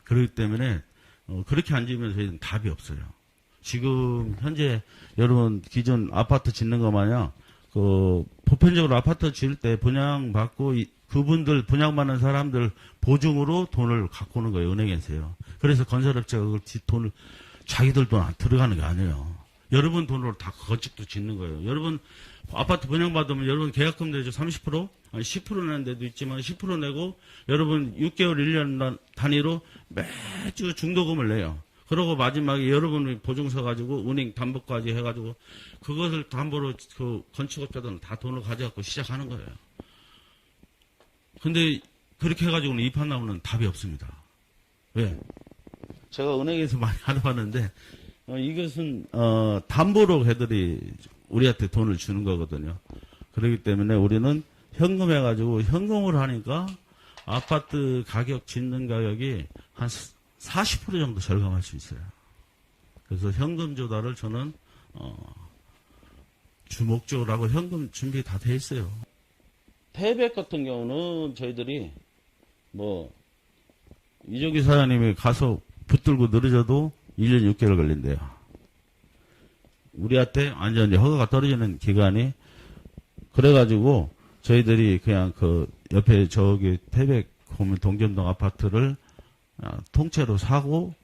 그렇기 때문에 그렇게 안 지으면 저희는 답이 없어요. 지금 현재 여러분 기존 아파트 짓는 거 마냥 보편적으로 아파트 지을 때 분양받고 그분들 분양받는 사람들 보증으로 돈을 갖고 오는 거예요. 은행에서요. 그래서 건설업체가 그걸 돈을 자기들 돈 안 들어가는 게 아니에요. 여러분 돈으로 다 건축도 짓는 거예요. 여러분 아파트 분양받으면 여러분 계약금 내죠. 30%? 아니 10% 내는 데도 있지만 10% 내고 여러분 6개월 1년 단위로 매주 중도금을 내요. 그러고 마지막에 여러분이 보증서 가지고 은행 담보까지 해가지고 그것을 담보로 그 건축업자들은 다 돈을 가져갖고 시작하는 거예요. 근데 그렇게 해가지고는 이판나무는 답이 없습니다. 왜? 제가 은행에서 많이 알아봤는데 이것은 담보로 애들이 우리한테 돈을 주는 거거든요. 그렇기 때문에 우리는 현금 해가지고 현금으로 하니까 아파트 가격 짓는 가격이 한 40% 정도 절감할 수 있어요. 그래서 현금 조달을 저는 주목적으로 하고 현금 준비 다 돼 있어요. 태백 같은 경우는 저희들이 이종기 사장님이 가서 붙들고 늘어져도 1년 6개월 걸린대요. 우리한테 완전히 허가가 떨어지는 기간이. 그래가지고 저희들이 그냥 옆에 저기 태백 보면 동점동 아파트를 통째로 사고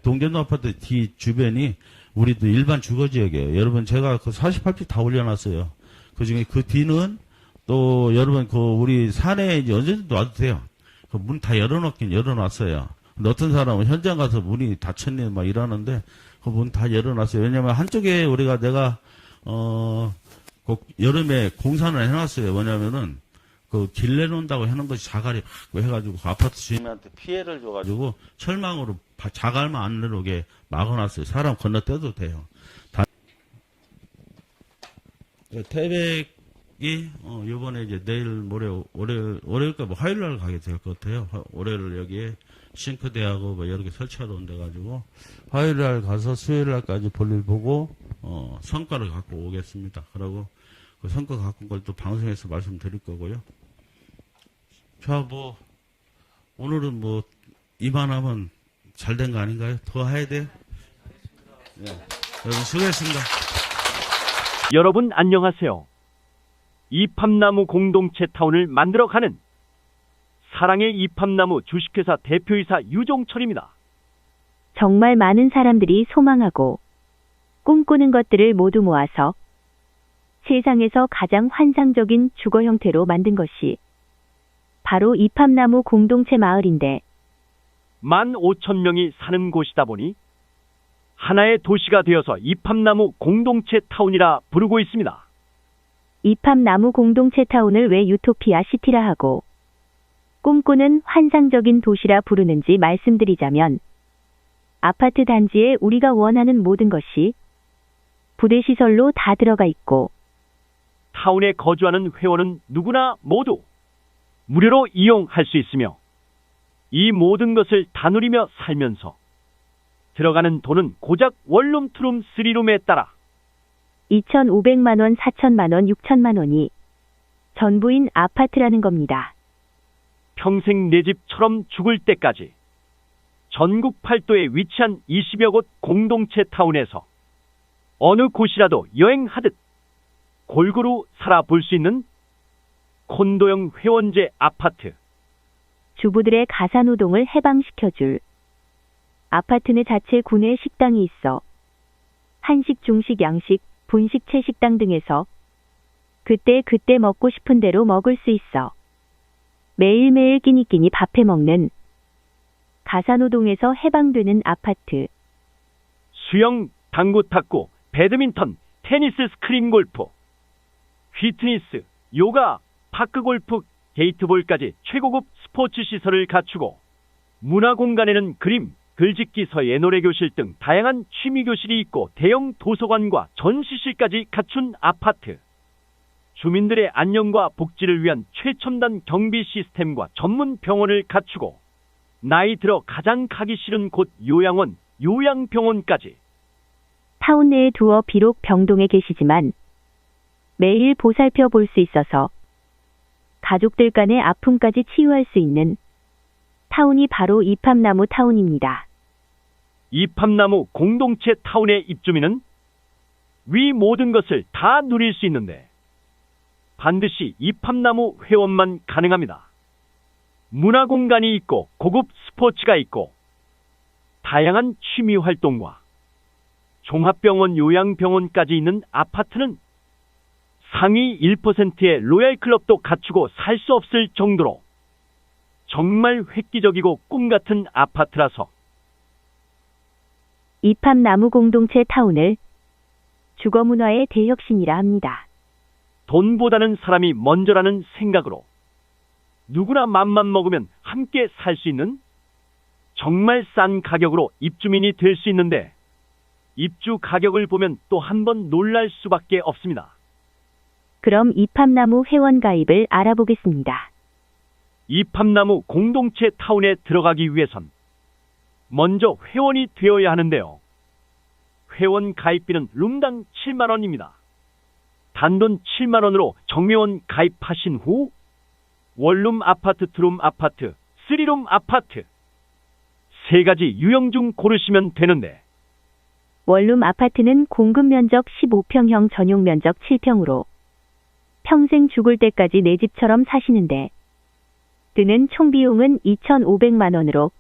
동점동 아파트 뒤 주변이 우리도 일반 주거지역이에요. 여러분 제가 48평 다 올려놨어요. 그중에 그 뒤는 또 여러분 우리 산에 이제 언제든지 와도 돼요. 문 다 열어놓긴 열어놨어요. 근데 어떤 사람은 현장 가서 문이 닫혔네 막 이러는데 그 문 다 열어놨어요. 왜냐면 한쪽에 내가 여름에 공사를 해놨어요. 뭐냐면은 길 내놓는다고 해놓은 것이 자갈이 막 해가지고 아파트 주민한테 피해를 줘가지고 철망으로 자갈만 안 내려오게 막아놨어요. 사람 건너뛰어도 돼요. 태백이 요번에 이제 내일 월요일까 화요일 날 가게 될 것 같아요. 월요일 여기에 싱크대하고 여러 개 설치하러 온데가지고 화요일 날 가서 수요일 날까지 볼일 보고 성과를 갖고 오겠습니다. 그러고 그 성과 갖고 온 걸 또 방송에서 말씀드릴 거고요. 자, 오늘은 이만하면 잘 된 거 아닌가요? 더 해야 돼요? 네. 여러분 수고했습니다. 여러분 안녕하세요. 이팝나무 공동체 타운을 만들어가는 사랑의 이팝나무 주식회사 대표이사 유종철입니다. 정말 많은 사람들이 소망하고 꿈꾸는 것들을 모두 모아서 세상에서 가장 환상적인 주거 형태로 만든 것이 바로 이팝나무 공동체 마을인데 15,000명이 사는 곳이다 보니 하나의 도시가 되어서 이팝나무 공동체 타운이라 부르고 있습니다. 이팝나무 공동체 타운을 왜 유토피아 시티라 하고 꿈꾸는 환상적인 도시라 부르는지 말씀드리자면 아파트 단지에 우리가 원하는 모든 것이 부대시설로 다 들어가 있고 타운에 거주하는 회원은 누구나 모두 무료로 이용할 수 있으며 이 모든 것을 다 누리며 살면서 들어가는 돈은 고작 원룸, 투룸, 쓰리룸에 따라 2,500만 원, 4,000만 원, 6,000만 원이 전부인 아파트라는 겁니다. 평생 내 집처럼 죽을 때까지 전국 팔도에 위치한 20여 곳 공동체 타운에서 어느 곳이라도 여행하듯 골고루 살아볼 수 있는 콘도형 회원제 아파트. 주부들의 가사노동을 해방시켜줄 아파트 내 자체 구내 식당이 있어 한식, 중식, 양식, 분식, 채식당 등에서 그때 먹고 싶은 대로 먹을 수 있어 매일매일 끼니끼니 밥해 먹는 가사노동에서 해방되는 아파트. 수영, 당구, 탁구, 배드민턴, 테니스, 스크린 골프, 피트니스, 요가, 파크 골프, 게이트볼까지 최고급 스포츠 시설을 갖추고 문화공간에는 그림, 글짓기, 서예, 노래교실 등 다양한 취미교실이 있고 대형 도서관과 전시실까지 갖춘 아파트. 주민들의 안녕과 복지를 위한 최첨단 경비 시스템과 전문 병원을 갖추고 나이 들어 가장 가기 싫은 곳 요양원, 요양병원까지. 타운 내에 두어 비록 병동에 계시지만 매일 보살펴 볼 수 있어서 가족들 간의 아픔까지 치유할 수 있는 타운이 바로 이팝나무 타운입니다. 이팝나무 공동체 타운의 입주민은 위 모든 것을 다 누릴 수 있는데 반드시 이팝나무 회원만 가능합니다. 문화 공간이 있고 고급 스포츠가 있고 다양한 취미 활동과 종합병원 요양병원까지 있는 아파트는 상위 1%의 로얄클럽도 갖추고 살 수 없을 정도로 정말 획기적이고 꿈같은 아파트라서 이팝나무 공동체 타운을 주거문화의 대혁신이라 합니다. 돈보다는 사람이 먼저라는 생각으로 누구나 맘만 먹으면 함께 살 수 있는 정말 싼 가격으로 입주민이 될 수 있는데 입주 가격을 보면 또 한 번 놀랄 수밖에 없습니다. 그럼 이팝나무 회원 가입을 알아보겠습니다. 이팝나무 공동체 타운에 들어가기 위해선 먼저 회원이 되어야 하는데요. 회원 가입비는 룸당 7만 원입니다. 단돈 7만 원으로 정회원 가입하신 후 원룸 아파트, 투룸 아파트, 쓰리룸 아파트 세 가지 유형 중 고르시면 되는데 원룸 아파트는 공급 면적 15평형 전용 면적 7평으로 평생 죽을 때까지 내 집처럼 사시는데 드는 총 비용은 2,500만 원으로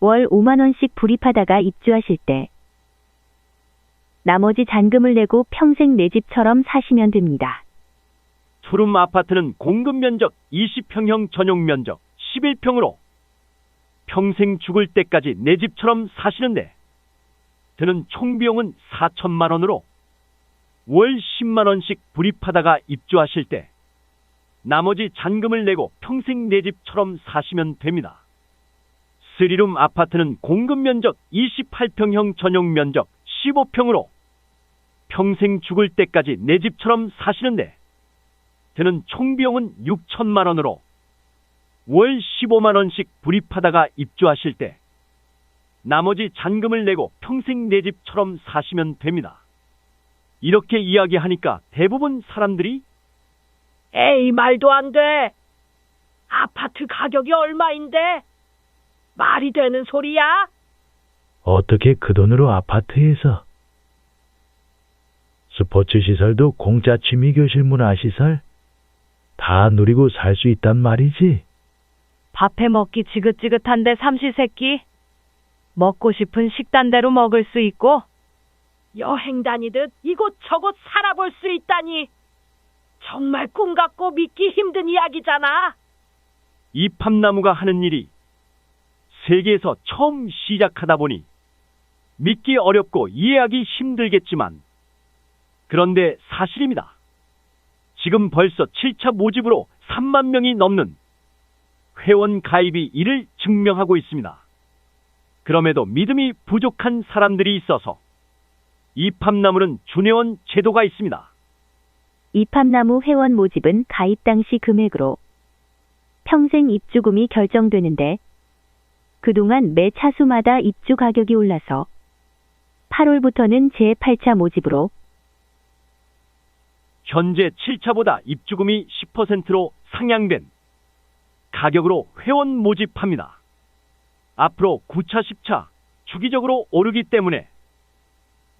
월 5만 원씩 불입하다가 입주하실 때 나머지 잔금을 내고 평생 내 집처럼 사시면 됩니다. 투룸 아파트는 공급 면적 20평형 전용 면적 11평으로 평생 죽을 때까지 내 집처럼 사시는데 드는 총 비용은 4천만 원으로 월 10만 원씩 불입하다가 입주하실 때 나머지 잔금을 내고 평생 내 집처럼 사시면 됩니다. 쓰리룸 아파트는 공급 면적 28평형 전용 면적 15평으로 평생 죽을 때까지 내 집처럼 사시는데 드는 총 비용은 6천만 원으로 월 15만 원씩 불입하다가 입주하실 때 나머지 잔금을 내고 평생 내 집처럼 사시면 됩니다. 이렇게 이야기하니까 대부분 사람들이 에이, 말도 안 돼. 아파트 가격이 얼마인데? 말이 되는 소리야? 어떻게 그 돈으로 아파트에서 스포츠 시설도 공짜 취미교실 문화시설 다 누리고 살 수 있단 말이지. 밥해 먹기 지긋지긋한데 삼시세끼 먹고 싶은 식단대로 먹을 수 있고 여행 다니듯 이곳저곳 살아볼 수 있다니 정말 꿈 같고 믿기 힘든 이야기잖아. 이팝나무가 하는 일이 세계에서 처음 시작하다 보니 믿기 어렵고 이해하기 힘들겠지만 그런데 사실입니다. 지금 벌써 7차 모집으로 3만 명이 넘는 회원 가입이 이를 증명하고 있습니다. 그럼에도 믿음이 부족한 사람들이 있어서 이팝나무는 준회원 제도가 있습니다. 이팝나무 회원 모집은 가입 당시 금액으로 평생 입주금이 결정되는데 그동안 매 차수마다 입주 가격이 올라서 8월부터는 제8차 모집으로 현재 7차보다 입주금이 10%로 상향된 가격으로 회원 모집합니다. 앞으로 9차, 10차 주기적으로 오르기 때문에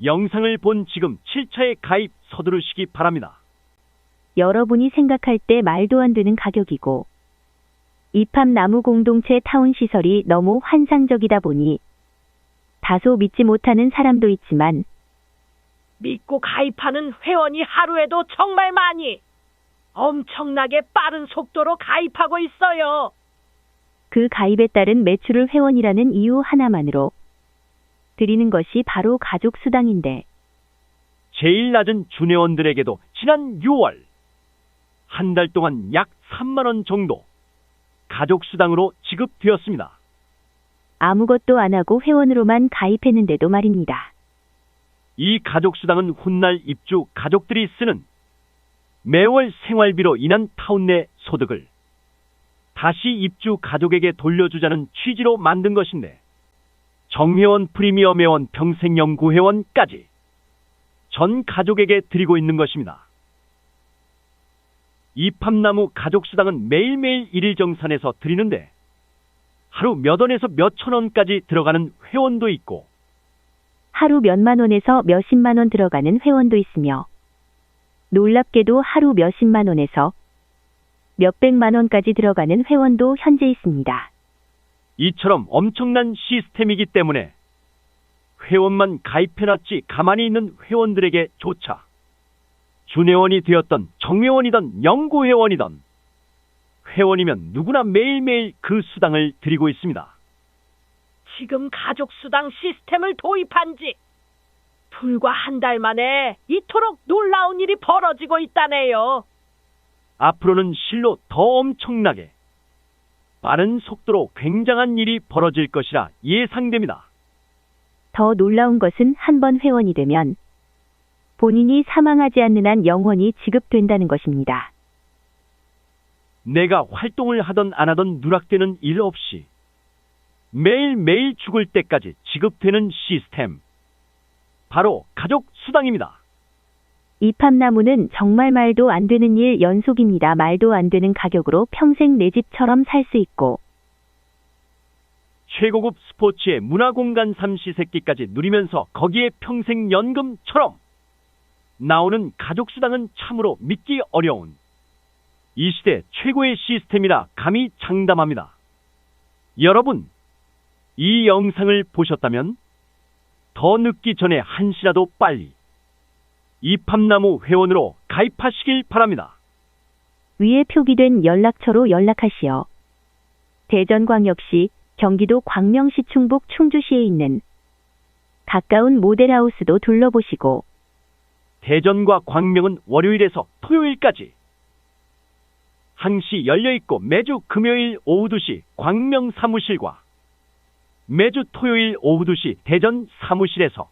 영상을 본 지금 7차에 가입 서두르시기 바랍니다. 여러분이 생각할 때 말도 안 되는 가격이고 이팝나무 공동체 타운 시설이 너무 환상적이다 보니 다소 믿지 못하는 사람도 있지만 믿고 가입하는 회원이 하루에도 정말 많이 엄청나게 빠른 속도로 가입하고 있어요. 그 가입에 따른 매출을 회원이라는 이유 하나만으로 드리는 것이 바로 가족 수당인데 제일 낮은 준회원들에게도 지난 6월 한 달 동안 약 3만 원 정도 가족 수당으로 지급되었습니다. 아무것도 안 하고 회원으로만 가입했는데도 말입니다. 이 가족 수당은 훗날 입주 가족들이 쓰는 매월 생활비로 인한 타운 내 소득을 다시 입주 가족에게 돌려주자는 취지로 만든 것인데 정회원, 프리미엄 회원, 평생연구 회원까지 전 가족에게 드리고 있는 것입니다. 이팝나무 가족수당은 매일매일 일일정산해서 드리는데 하루 몇 원에서 몇천 원까지 들어가는 회원도 있고 하루 몇만 원에서 몇십만 원 들어가는 회원도 있으며 놀랍게도 하루 몇십만 원에서 몇백만 원까지 들어가는 회원도 현재 있습니다. 이처럼 엄청난 시스템이기 때문에 회원만 가입해놨지 가만히 있는 회원들에게 조차 준회원이 되었던 정회원이던 영구회원이던 회원이면 누구나 매일매일 그 수당을 드리고 있습니다. 지금 가족수당 시스템을 도입한 지 불과 한 달 만에 이토록 놀라운 일이 벌어지고 있다네요. 앞으로는 실로 더 엄청나게 빠른 속도로 굉장한 일이 벌어질 것이라 예상됩니다. 더 놀라운 것은 한 번 회원이 되면 본인이 사망하지 않는 한 영원히 지급된다는 것입니다. 내가 활동을 하던 안 하던 누락되는 일 없이 매일매일 죽을 때까지 지급되는 시스템. 바로 가족수당입니다. 이팝나무는 정말 말도 안 되는 일 연속입니다. 말도 안 되는 가격으로 평생 내 집처럼 살 수 있고 최고급 스포츠의 문화공간 삼시세끼까지 누리면서 거기에 평생 연금처럼 나오는 가족수당은 참으로 믿기 어려운 이 시대 최고의 시스템이라 감히 장담합니다. 여러분, 이 영상을 보셨다면 더 늦기 전에 한시라도 빨리 이팝나무 회원으로 가입하시길 바랍니다. 위에 표기된 연락처로 연락하시어 대전광역시 경기도 광명시 충북 충주시에 있는 가까운 모델하우스도 둘러보시고 대전과 광명은 월요일에서 토요일까지 항시 열려있고 매주 금요일 오후 2시 광명 사무실과 매주 토요일 오후 2시 대전 사무실에서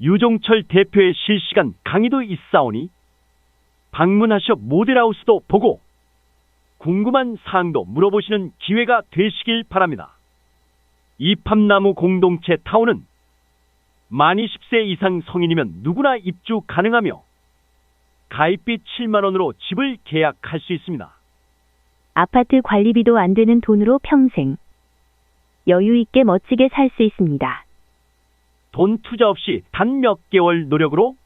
유종철 대표의 실시간 강의도 있사오니 방문하셔 모델하우스도 보고 궁금한 사항도 물어보시는 기회가 되시길 바랍니다. 이팝나무 공동체 타운은 만 20세 이상 성인이면 누구나 입주 가능하며 가입비 7만 원으로 집을 계약할 수 있습니다. 아파트 관리비도 안 되는 돈으로 평생 여유 있게 멋지게 살 수 있습니다. 돈 투자 없이 단 몇 개월 노력으로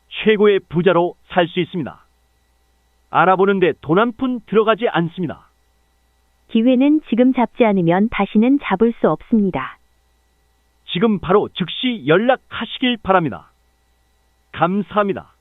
최고의 부자로 살 수 있습니다. 알아보는데 돈 한 푼 들어가지 않습니다. 기회는 지금 잡지 않으면 다시는 잡을 수 없습니다. 지금 바로 즉시 연락하시길 바랍니다. 감사합니다.